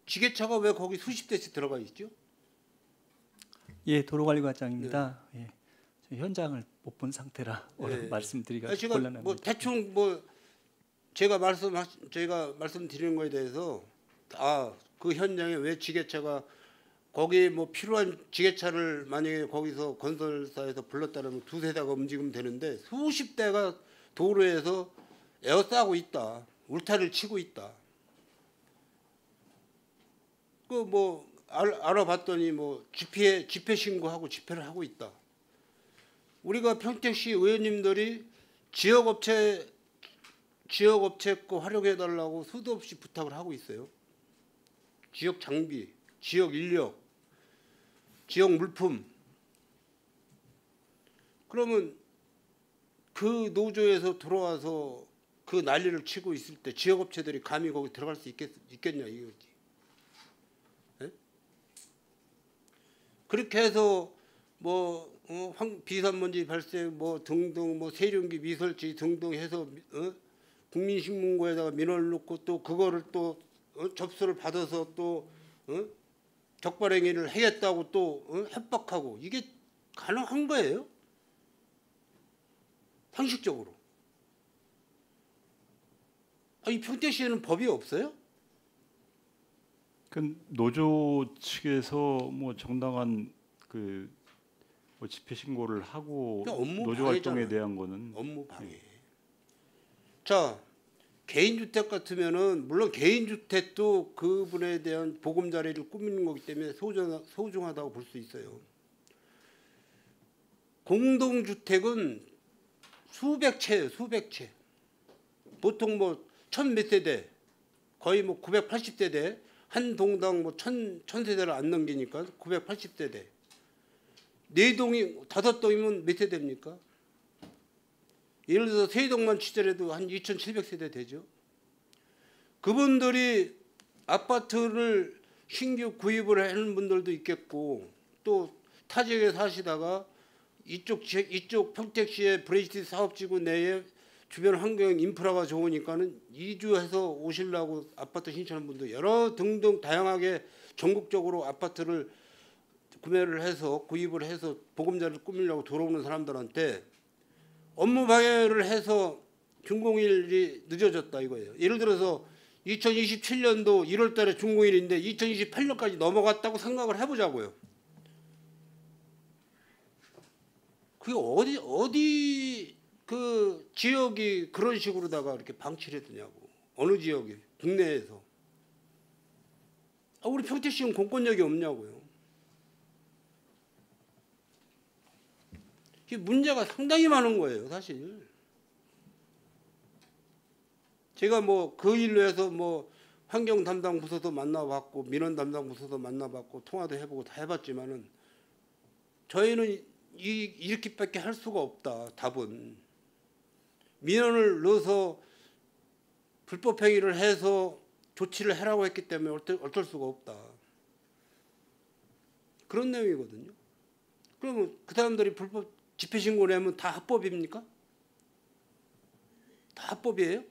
지게차가 왜 거기 수십 대씩 들어가 있죠? 예, 도로관리과장입니다. 예, 저 현장을 못 본 상태라 네. 말씀드리기가 제가 곤란합니다. 뭐 대충 뭐 제가 말씀드리는 거에 대해서 그 현장에 왜 지게차가 거기에 뭐 필요한 지게차를 만약에 거기서 건설사에서 불렀다면 두세 대가 움직이면 되는데 수십 대가 도로에서 에어싸고 있다. 울타리를 치고 있다. 그 뭐 알아봤더니 뭐 집회 신고하고 집회를 하고 있다. 우리가 평택시 의원님들이 지역업체 거 활용해 달라고 수도 없이 부탁을 하고 있어요. 지역 장비, 지역 인력, 지역 물품. 그러면 그 노조에서 들어와서 그 난리를 치고 있을 때 지역업체들이 감히 거기 들어갈 수 있겠냐 이거지. 네? 그렇게 해서 뭐 비산먼지 발생 뭐 등등 뭐 세륜기 미설지 등등 해서 국민신문고에다가 민원을 넣고 또 그거를 또 접수를 받아서 또 적발행위를 하겠다고 또 협박하고 이게 가능한 거예요? 상식적으로. 이 평택시에는 법이 없어요? 그 노조 측에서 뭐 정당한 뭐 집회 신고를 하고 업무 노조 활동에 대한 거는 업무 방해. 자, 개인주택 같으면은 물론 개인주택도 그분에 대한 보금자리를 꾸미는 거기 때문에 소중하다고 볼 수 있어요. 공동주택은 수백 채예요, 수백 채. 보통 뭐 1000몇 세대, 거의 뭐 980세대, 한 동당 뭐 1000세대를 안 넘기니까 980세대. 4동이 5동이면 몇 세대입니까? 예를 들어서 3동만 취재해도 한 2700세대 되죠. 그분들이 아파트를 신규 구입을 하는 분들도 있겠고 또 타 지역에 사시다가 이쪽 평택시의 브레이트 사업지구 내에 주변 환경 인프라가 좋으니까는 이주해서 오시려고 아파트 신청하는 분들 여러 등등 다양하게 전국적으로 아파트를 구매를 해서 구입을 해서 보금자리를 꾸미려고 들어오는 사람들한테 업무 방해를 해서 준공일이 늦어졌다 이거예요. 예를 들어서 2027년도 1월 달에 준공일인데 2028년까지 넘어갔다고 생각을 해보자고요. 그게 어디 그 지역이 그런 식으로다가 이렇게 방치를 했느냐고. 어느 지역이 국내에서. 우리 평택시는 공권력이 없냐고요. 이 문제가 상당히 많은 거예요, 사실. 제가 뭐 그 일로 해서 뭐 환경 담당 부서도 만나봤고 민원 담당 부서도 만나봤고 통화도 해보고 다 해봤지만은 저희는 이렇게밖에 할 수가 없다. 답은 민원을 넣어서 불법 행위를 해서 조치를 해라고 했기 때문에 어쩔 수가 없다. 그런 내용이거든요. 그러면 그 사람들이 불법 집회 신고 내면 다 합법입니까? 다 합법이에요?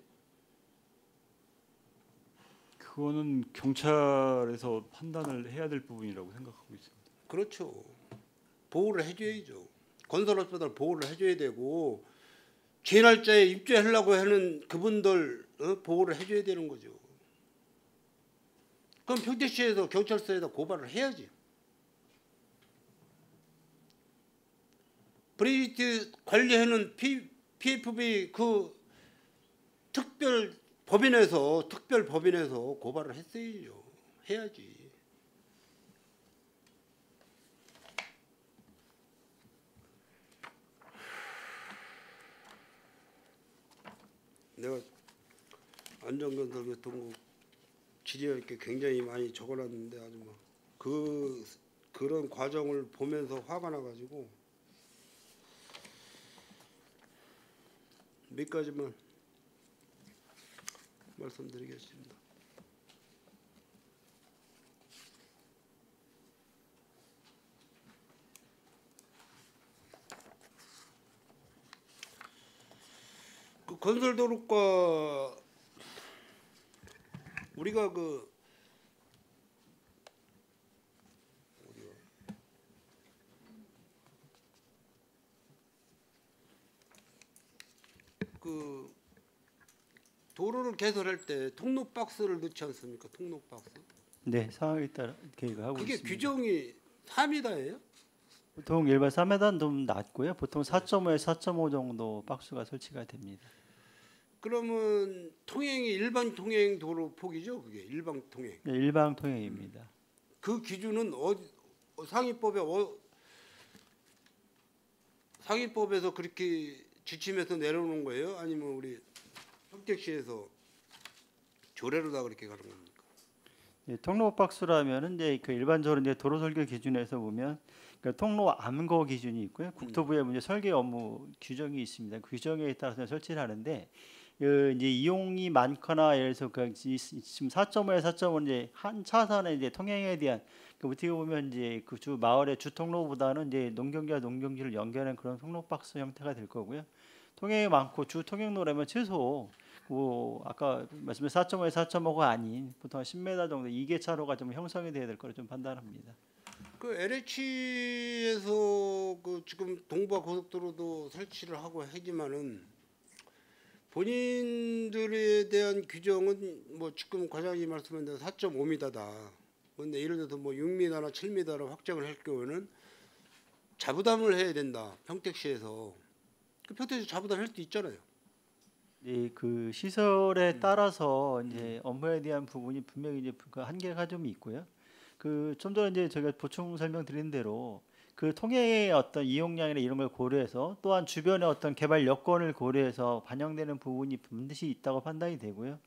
그거는 경찰에서 판단을 해야 될 부분이라고 생각하고 있습니다. 그렇죠. 보호를 해줘야죠. 건설업자들 보호를 해줘야 되고 제 날짜에 입주하려고 하는 그분들 보호를 해줘야 되는 거죠. 그럼 평택시에서 경찰서에다 고발을 해야지. 브레이트 관리하는 PFB 그 특별 법인에서 고발을 했어야죠. 해야지. 내가 안전건설교통국 질의할 게 굉장히 많이 적어놨는데 아주 뭐 그런 과정을 보면서 화가 나가지고 몇 가지만 말씀드리겠습니다. 건설도로과 우리가 그 도로를 개설할 때 통로 박스를 넣지 않습니까? 통로 박스. 네, 상황에 따라 계획을 하고 그게 있습니다. 규정이 3m예요? 보통 일반 3m는 좀 낮고요. 보통 4.5에서 4.5 정도 박스가 설치가 됩니다. 그러면 통행이 일반 통행 도로 폭이죠? 그게 일반 통행. 네, 일방 통행입니다. 그 기준은 상위법에서 그렇게 지침에서 내려오는 거예요? 아니면 우리 평택시에서 조례로 다 그렇게 가는 겁니까? 예, 통로 박스라면은 이제 그 일반적으로 이제 도로 설계 기준에서 보면 그 통로 암거 기준이 있고요. 국토부의 문제 설계 업무 규정이 있습니다. 그 규정에 따라서 설치를 하는데 그 이제 이용이 많거나 예를 들어서 그 지금 4.5에 4.5 이제 한 차선의 이제 통행에 대한 그 어떻게 보면 이제 그 주 마을의 주통로보다는 이제 농경지와 농경지를 연결하는 그런 통로 박스 형태가 될 거고요. 통행이 많고 주 통행로라면 최소 뭐 아까 말씀드린 4.5에 4.5가 아닌 보통 10m 정도 2개 차로가 좀 형성이 돼야 될 거로 좀 판단합니다. 그 LH에서 그 지금 동부와 고속도로도 설치를 하고 하지만은 본인들에 대한 규정은 뭐 지금 과장이 말씀한 대로 4.5m다. 근데 예를 들어서 뭐 6m나 7m로 확정을 할 경우에는 자부담을 해야 된다. 평택시에서. 그 평택시 자부담 할 수 있잖아요. 네, 그 시설에 따라서 이제 업무에 대한 부분이 분명히 이제 그 한계가 좀 있고요. 그 좀 전에 이제 제가 보충 설명드린 대로 그 통행의 어떤 이용량이나 이런 걸 고려해서 또한 주변의 어떤 개발 여건을 고려해서 반영되는 부분이 반드시 있다고 판단이 되고요.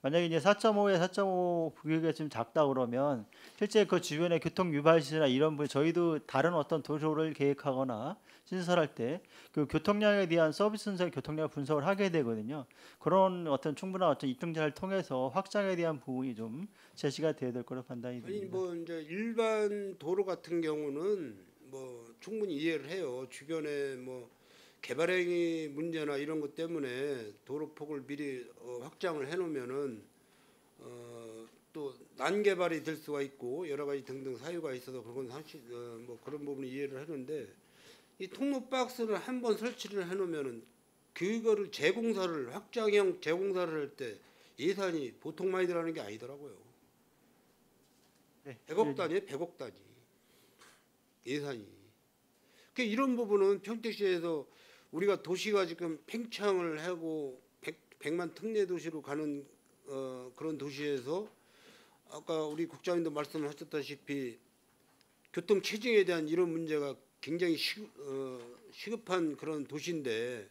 만약에 이제 4.5에 4.5 구역이 좀 작다 그러면 실제 그 주변의 교통 유발 시설이나 이런 부분 저희도 다른 어떤 도로를 계획하거나 신설할 때 그 교통량에 대한 서비스 분석, 교통량 분석을 하게 되거든요. 그런 어떤 충분한 어떤 입증자를 통해서 확장에 대한 부분이 좀 제시가 돼야 될 거로 판단이 됩니다. 아니 뭐 이제 일반 도로 같은 경우는 뭐 충분히 이해를 해요. 주변에 뭐 개발행위 문제나 이런 것 때문에 도로폭을 미리 확장을 해놓으면은 또 난개발이 될 수가 있고 여러 가지 등등 사유가 있어서 그건 사실 뭐 그런 부분을 이해를 하는데 이 통로 박스를 한번 설치를 해놓으면은 그거를 재공사를 확장형 재공사를 할 때 예산이 보통 많이 들어가는 게 아니더라고요. 네, 100억 단위에 100억 단위 예산이. 그 이런 부분은 평택시에서 우리가 도시가 지금 팽창을 하고 100만 특례 도시로 가는 그런 도시에서 아까 우리 국장님도 말씀하셨다시피 교통 체증에 대한 이런 문제가 굉장히 시급한 그런 도시인데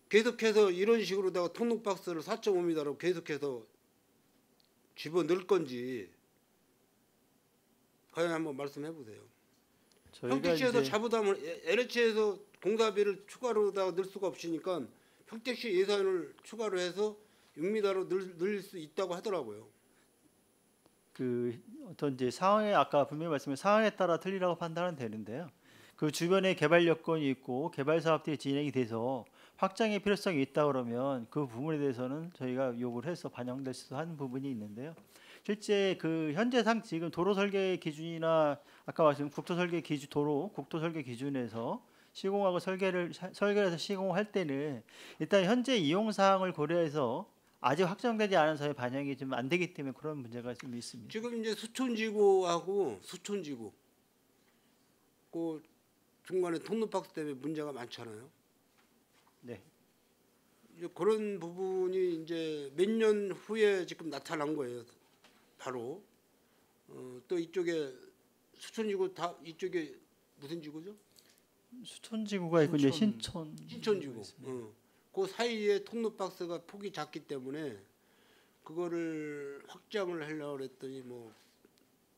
계속해서 이런 식으로다가 통로 박스를 4.5m로 계속해서 집어넣을 건지 과연 한번 말씀해 보세요. 평택시에서 자부담을 LH에서 공사비를 추가로 다 넣을 수가 없으니까 평택시 예산을 추가로 해서 6m로 늘릴 수 있다고 하더라고요. 그 어떤 이제 상황에 아까 분명히 말씀드린 상황에 따라 틀리라고 판단은 되는데요. 그 주변에 개발 여건이 있고 개발 사업들이 진행이 돼서 확장의 필요성이 있다 그러면 그 부분에 대해서는 저희가 요구를 해서 반영될 수 하는 부분이 있는데요. 실제 그 현재상 지금 도로 설계 기준이나 아까 말씀 국토 설계 기준 도로 국토 설계 기준에서 시공하고 설계를 해서 시공할 때는 일단 현재 이용 사항을 고려해서 아직 확정되지 않은 사회 반영이 좀 안 되기 때문에 그런 문제가 좀 있습니다. 지금 이제 수촌지구하고 수촌지구 그 중간에 통로 박스 때문에 문제가 많잖아요. 네. 이제 그런 부분이 이제 몇 년 후에 지금 나타난 거예요. 바로 또 이쪽에 수촌지구 다 이쪽에 무슨 지구죠? 수촌지구가 있고 이제 신촌지구. 그 사이에 통로 박스가 폭이 작기 때문에 그거를 확장을 하려고 했더니 뭐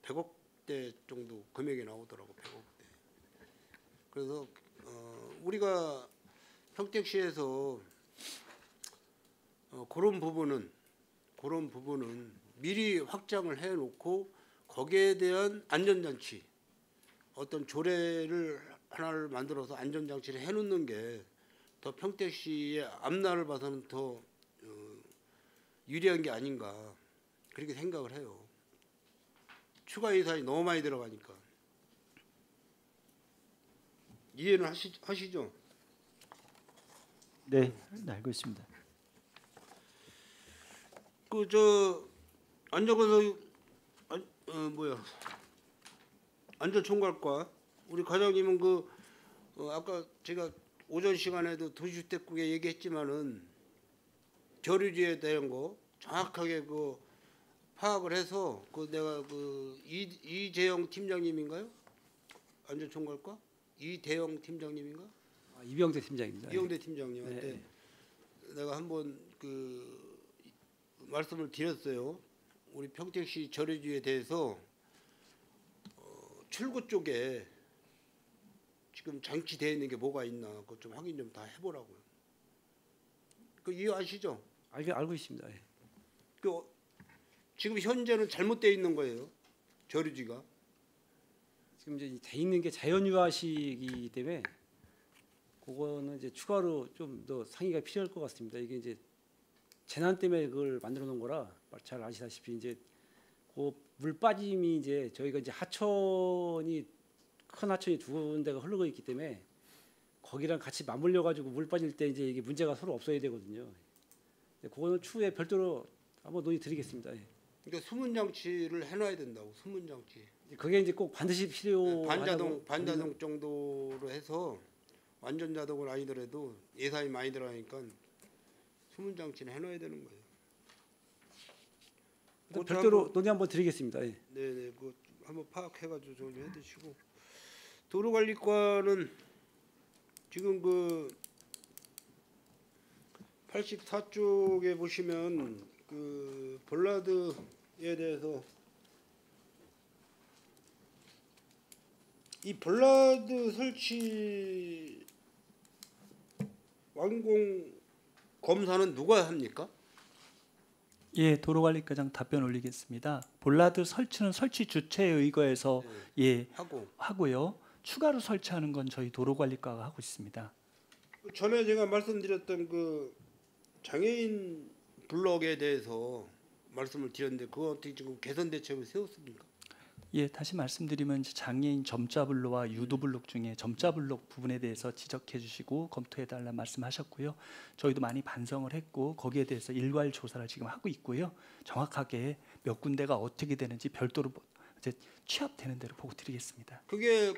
100억대 정도 금액이 나오더라고. 100억대. 그래서 우리가 평택시에서 그런 부분은 미리 확장을 해놓고 거기에 대한 안전장치 어떤 조례를 하나를 만들어서 안전장치를 해놓는 게 더 더 평택시의 앞날을 봐서는 더 유리한 게 아닌가 그렇게 생각을 해요. 추가 예산이 너무 많이 들어가니까. 이해는 하시죠? 네, 알고 있습니다. 안전총괄과 우리 과장님은 아까 제가 오전 시간에도 도시주택국에 얘기했지만은 저류지에 대한 거 정확하게 파악을 해서 내가 이재영 팀장님인가요? 안전총괄과 이대영 팀장님인가? 이병대 팀장입니다. 이병대 팀장님한테 내가 한번 말씀을 드렸어요. 우리 평택시 저류지에 대해서 출구 쪽에 지금 장치되어 있는 게 뭐가 있나 그거 좀 확인 좀 다 해보라고요. 이해하시죠? 알고 있습니다. 예. 지금 현재는 잘못되어 있는 거예요. 저류지가. 지금 이제 돼 있는 게 자연유화식이기 때문에 그거는 이제 추가로 좀 더 상의가 필요할 것 같습니다. 이게 이제 재난 때문에 그걸 만들어 놓은 거라 잘 아시다시피 이제 그 물 빠짐이 이제 저희가 이제 큰 하천이 두 군데가 흐르고 있기 때문에 거기랑 같이 맞물려 가지고 물 빠질 때 이제 이게 문제가 서로 없어야 되거든요. 그거는 추후에 별도로 한번 논의 드리겠습니다. 예. 그러니까 수문 장치를 해놔야 된다고. 수문 장치. 그게 이제 꼭 반드시 필요하다고. 반자동 정도로 해서 완전 자동은 아니더라도 예산이 많이 들어가니까 수문 장치는 해놔야 되는 거예요. 별도로 논의 한번 드리겠습니다. 예. 네네, 그 한번 파악해가지고 좀 해주시고. 도로관리과는 지금 84쪽에 보시면 볼라드에 대해서 이 볼라드 설치 완공 검사는 누가 합니까? 예, 도로관리과장 답변 올리겠습니다. 볼라드 설치는 설치 주체에 의거해서 하고요. 추가로 설치하는 건 저희 도로관리과가 하고 있습니다. 전에 제가 말씀드렸던 장애인 블록에 대해서 말씀을 드렸는데 그거 어떻게 지금 개선 대책을 세웠습니까? 예, 다시 말씀드리면 이제 장애인 점자 블록과 유도 블록 중에 점자 블록 부분에 대해서 지적해 주시고 검토해 달라 말씀하셨고요. 저희도 많이 반성을 했고 거기에 대해서 일괄 조사를 지금 하고 있고요. 정확하게 몇 군데가 어떻게 되는지 별도로 이제 취합되는 대로 보고 드리겠습니다. 그게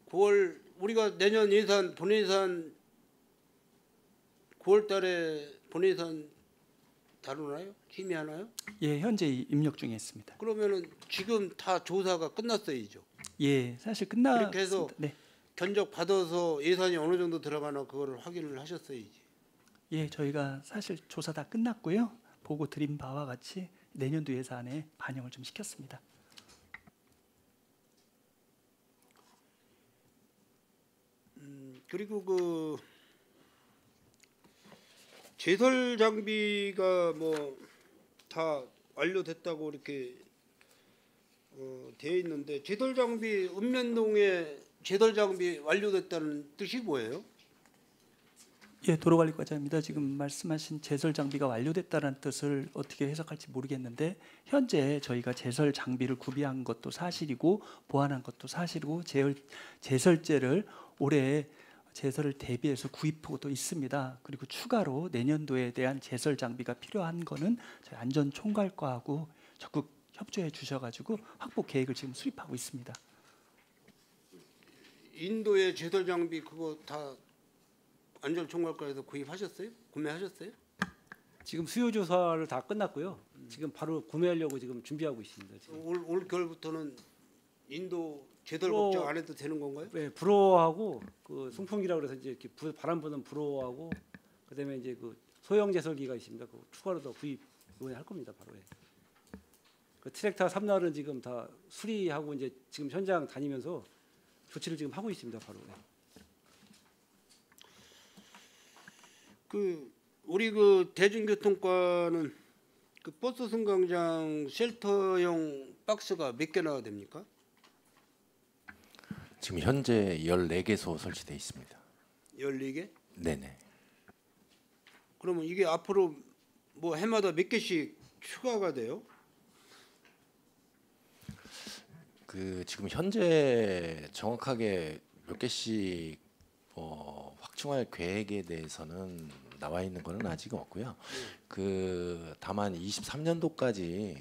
9월 우리가 내년 본예산 9월 달에 본예산 다루나요? 심의하나요? 예, 현재 입력 중에 있습니다. 그러면은 지금 다 조사가 끝났어야죠. 예, 사실 끝났습니다. 그렇게 해서 네. 견적 받아서 예산이 어느 정도 들어가나 그거를 확인을 하셨어야지. 예, 저희가 사실 조사 다 끝났고요. 보고 드린 바와 같이 내년도 예산에 반영을 좀 시켰습니다. 그리고 제설 장비가 다 완료됐다고 이렇게 되어 있는데 제설 장비 읍면동에 제설 장비 완료됐다는 뜻이 뭐예요? 예, 도로관리과장입니다. 지금 말씀하신 제설 장비가 완료됐다는 뜻을 어떻게 해석할지 모르겠는데 현재 저희가 제설 장비를 구비한 것도 사실이고 보완한 것도 사실이고 제설제를 올해 제설을 대비해서 구입하고도 있습니다. 그리고 추가로 내년도에 대한 제설 장비가 필요한 거는 저희 안전총괄과하고 적극 협조해 주셔가지고 확보 계획을 지금 수립하고 있습니다. 인도의 제설 장비 그거 다 안전총괄과에서 구입하셨어요? 구매하셨어요? 지금 수요 조사를 다 끝났고요. 지금 바로 구매하려고 지금 준비하고 있습니다. 지금. 올 겨울부터는 인도 제설 걱정 안 해도 되는 건가요? 네, 불어하고 송풍기라고 그래서 이제 이렇게 바람 부는 불어하고 그다음에 이제 소형 제설기가 있습니다. 그 추가로 더 구입 이번에 할 겁니다. 바로. 트랙터 3날은 지금 다 수리하고 이제 지금 현장 다니면서 조치를 지금 하고 있습니다. 바로. 우리 대중교통과는 버스 승강장 쉘터형 박스가 몇 개나 됩니까? 지금 현재 14개소 설치되어 있습니다. 14개? 네네. 그러면 이게 앞으로 뭐 해마다 몇 개씩 추가가 돼요? 그 지금 현재 정확하게 몇 개씩 확충할 계획에 대해서는 나와 있는 거는 아직 없고요. 그 다만 23년도까지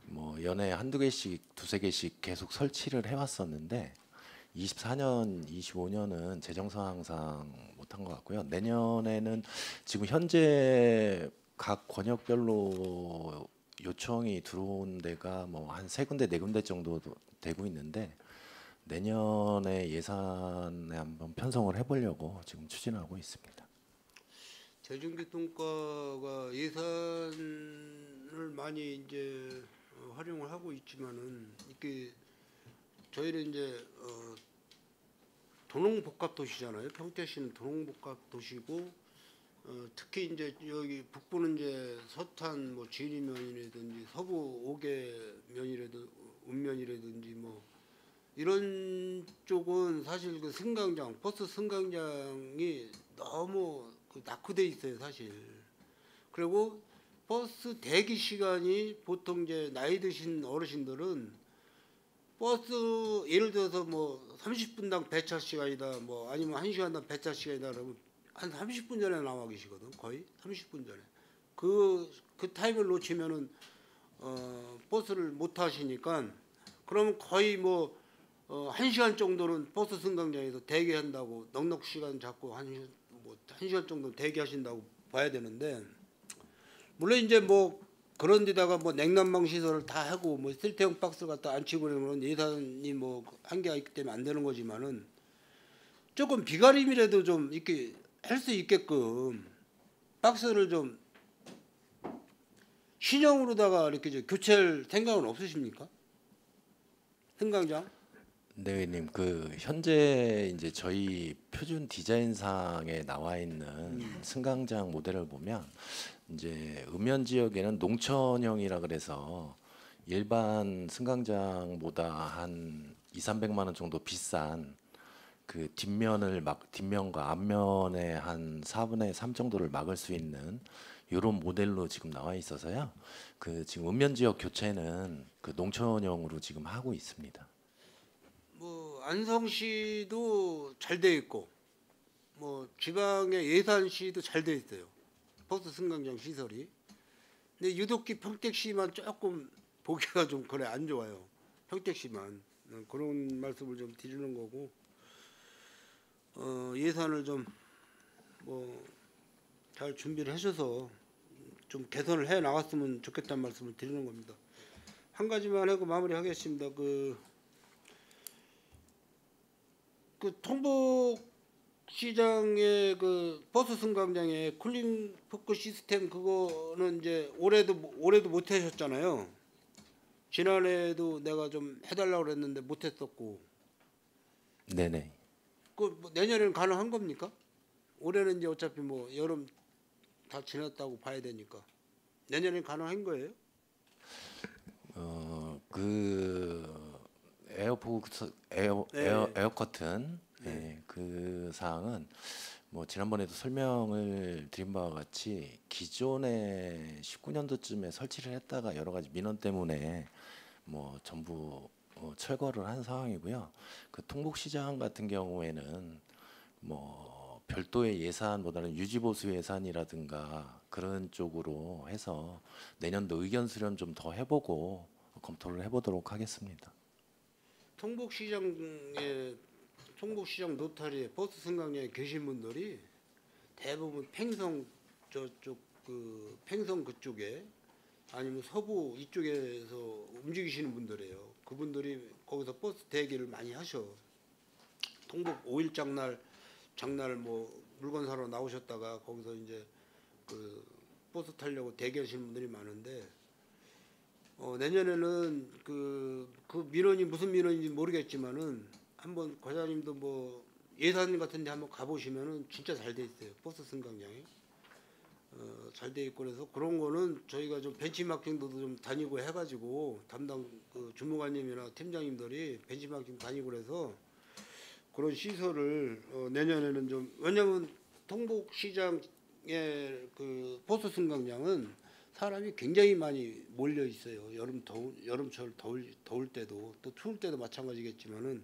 뭐 연에 한두 개씩 두세 개씩 계속 설치를 해왔었는데 24년, 25년은 재정 상황상 못한 것 같고요. 내년에는 지금 현재 각 권역별로 요청이 들어온 데가 뭐 한 세 군데 네 군데 정도 되고 있는데 내년에 예산에 한번 편성을 해보려고 지금 추진하고 있습니다. 대중교통과가 예산을 많이 이제 활용을 하고 있지만은 이게 저희는 이제 도농복합 도시잖아요. 평택시는 도농복합 도시고 특히 이제 여기 북부는 이제 서탄 뭐 진위면이라든지 서부 5개면이라든지 읍면이라든지 뭐 이런 쪽은 사실 그 승강장 버스 승강장이 너무 낙후돼 있어요 사실. 그리고 버스 대기 시간이 보통 이제 나이 드신 어르신들은 버스 예를 들어서 뭐 30분당 배차 시간이다 뭐 아니면 1시간당 배차 시간이다 그러면 한 30분 전에 나와 계시거든. 거의 30분 전에. 그 타임을 놓치면은 버스를 못 타시니까 그러면 거의 뭐 1시간 정도는 버스 승강장에서 대기한다고 넉넉 시간 잡고 1시간 정도 대기하신다고 봐야 되는데 물론 이제 뭐 그런 데다가 뭐 냉난방 시설을 다 하고 뭐 실태형 박스 갖다 안 치고 그러면 예산이 뭐 한계가 있기 때문에 안 되는 거지만은 조금 비가림이라도 좀 이렇게 할 수 있게끔 박스를 좀 신형으로다가 이렇게 이제 교체할 생각은 없으십니까? 승강장? 네, 의원님. 그 현재 이제 저희 표준 디자인상에 나와 있는 승강장 모델을 보면 이제 읍면 지역에는 농촌형이라 그래서 일반 승강장보다 한 200~300만 원 정도 비싼 그 뒷면과 앞면의 한 4분의 3 정도를 막을 수 있는 이런 모델로 지금 나와 있어서요. 그 지금 읍면 지역 교체는 그 농촌형으로 지금 하고 있습니다. 뭐 안성시도 잘 돼 있고 뭐 지방의 예산시도 잘 돼 있어요. 버스 승강장 시설이. 근데 유독히 평택시만 조금 보기가 좀 그래 안 좋아요. 평택시만 그런 말씀을 좀 드리는 거고 예산을 좀 뭐 잘 준비를 하셔서 좀 개선을 해 나갔으면 좋겠다는 말씀을 드리는 겁니다. 한 가지만 하고 마무리하겠습니다. 그 통복 시장의 그 버스 승강장의 쿨링 포크 시스템 그거는 이제 올해도 못 하셨잖아요. 지난해도 내가 좀 해달라고 그랬는데 못 했었고. 네네. 뭐 내년에는 가능한 겁니까? 올해는 이제 어차피 뭐 여름 다 지났다고 봐야 되니까 내년에는 가능한 거예요? 그 에어커튼 그 사항은 뭐 지난번에도 설명을 드린 바와 같이 기존에 19년도쯤에 설치를 했다가 여러 가지 민원 때문에 뭐 전부 철거를 한 상황이고요. 그 통복시장 같은 경우에는 뭐 별도의 예산보다는 유지보수 예산이라든가 그런 쪽으로 해서 내년도 의견 수렴 좀 더 해보고 검토를 해보도록 하겠습니다. 통복시장 노타리에 버스 승강장에 계신 분들이 대부분 팽성 저쪽 그 팽성 그쪽에 아니면 서부 이쪽에서 움직이시는 분들이에요. 그분들이 거기서 버스 대기를 많이 하셔. 통복 5일 장날 뭐 물건 사러 나오셨다가 거기서 이제 그 버스 타려고 대기하시는 분들이 많은데 내년에는 그 민원이 무슨 민원인지 모르겠지만은 한번 과장님도 뭐 예산 같은 데 한번 가보시면은 진짜 잘 돼 있어요. 버스 승강장이 잘 돼 있고 그래서 그런 거는 저희가 좀 벤치마킹도 좀 다니고 해가지고 담당 그 주무관님이나 팀장님들이 벤치마킹 다니고 그래서 그런 시설을 내년에는 좀, 왜냐면 통복시장의 그 버스 승강장은 사람이 굉장히 많이 몰려 있어요. 여름철 더울 때도, 또 추울 때도 마찬가지겠지만은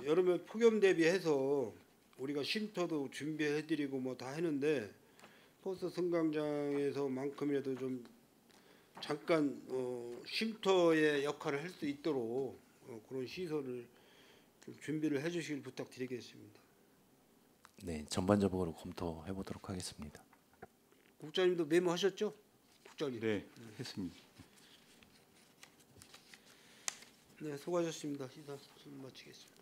여름에 폭염 대비해서 우리가 쉼터도 준비해드리고 뭐 다 했는데 버스 승강장에서만큼이라도 좀 잠깐 쉼터의 역할을 할 수 있도록 그런 시설을 좀 준비를 해주시길 부탁드리겠습니다. 네, 전반적으로 검토해 보도록 하겠습니다. 국장님도 메모하셨죠? 국장님. 네, 했습니다. 네, 수고하셨습니다. 시사 질문 마치겠습니다.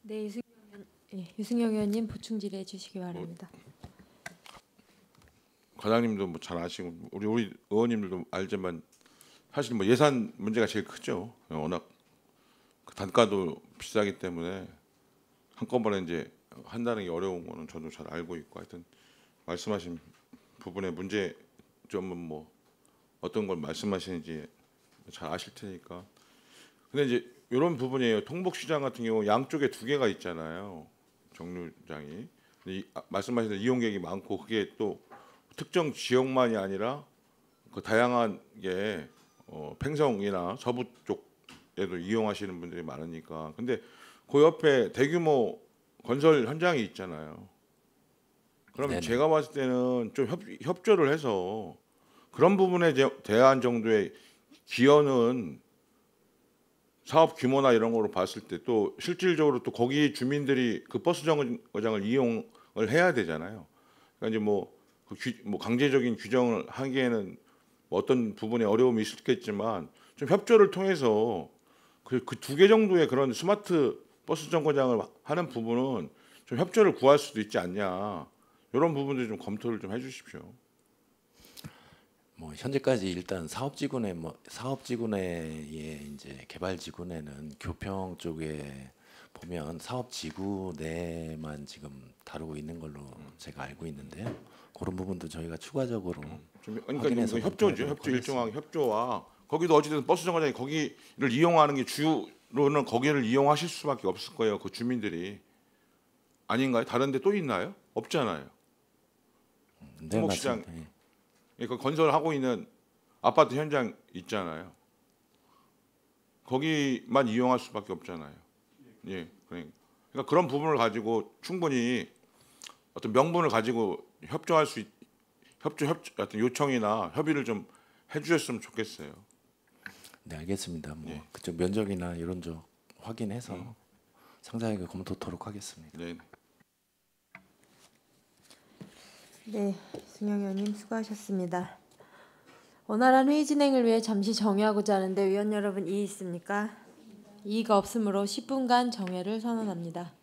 네, 유승영 의원님 보충 질의해 주시기 바랍니다. 과장님도 뭐 잘 아시고 우리 의원님들도 알지만 사실 뭐 예산 문제가 제일 크죠. 워낙 그 단가도 비싸기 때문에 한꺼번에 이제 한다는 게 어려운 거는 저도 잘 알고 있고, 하여튼 말씀하신 부분의 문제점은 뭐 어떤 걸 말씀하시는지 잘 아실 테니까. 근데 이제 이런 부분이에요. 통복시장 같은 경우 양쪽에 두 개가 있잖아요. 정류장이. 말씀하신 대로 이용객이 많고, 그게 또 특정 지역만이 아니라 그 다양한 게 팽성이나 서부 쪽에도 이용하시는 분들이 많으니까. 근데 그 옆에 대규모 건설 현장이 있잖아요. 그러면 네네. 제가 봤을 때는 좀 협조를 해서 그런 부분에 대한 정도의 기여는 사업 규모나 이런 거로 봤을 때 또 실질적으로 또 거기 주민들이 그 버스 정거장을 이용을 해야 되잖아요. 그러니까 이제 뭐 강제적인 규정을 하기에는 뭐 어떤 부분에 어려움이 있겠지만 좀 협조를 통해서 그 두 개 정도의 그런 스마트 버스 정거장을 하는 부분은 좀 협조를 구할 수도 있지 않냐. 이런 부분들 좀 검토를 좀 해주십시오. 뭐 현재까지 일단 사업지구내 이제 개발지구내는 교평 쪽에 보면 사업지구 내만 지금 다루고 있는 걸로 제가 알고 있는데요. 그런 부분도 저희가 추가적으로 그러니까 이거 협조죠. 협조 일종의 협조와 거기도 어찌됐든 버스 정거장이 거기를 이용하는 게 주로는 거기를 이용하실 수밖에 없을 거예요. 그 주민들이. 아닌가요? 다른 데 또 있나요? 없잖아요. 네, 통복시장. 맞습니다. 그 건설하고 있는 아파트 현장 있잖아요. 거기만 이용할 수밖에 없잖아요. 예, 그러니까 그런 부분을 가지고 충분히 어떤 명분을 가지고 협조할 수 어떤 요청이나 협의를 좀 해주셨으면 좋겠어요. 네, 알겠습니다. 뭐 예. 그쪽 면적이나 이런 쪽 확인해서 상세하게 검토토록 하겠습니다. 네. 네, 승영 의원님 수고하셨습니다. 원활한 회의 진행을 위해 잠시 정회하고자 하는데 위원 여러분 이의 있습니까? 이의가 없으므로 10분간 정회를 선언합니다.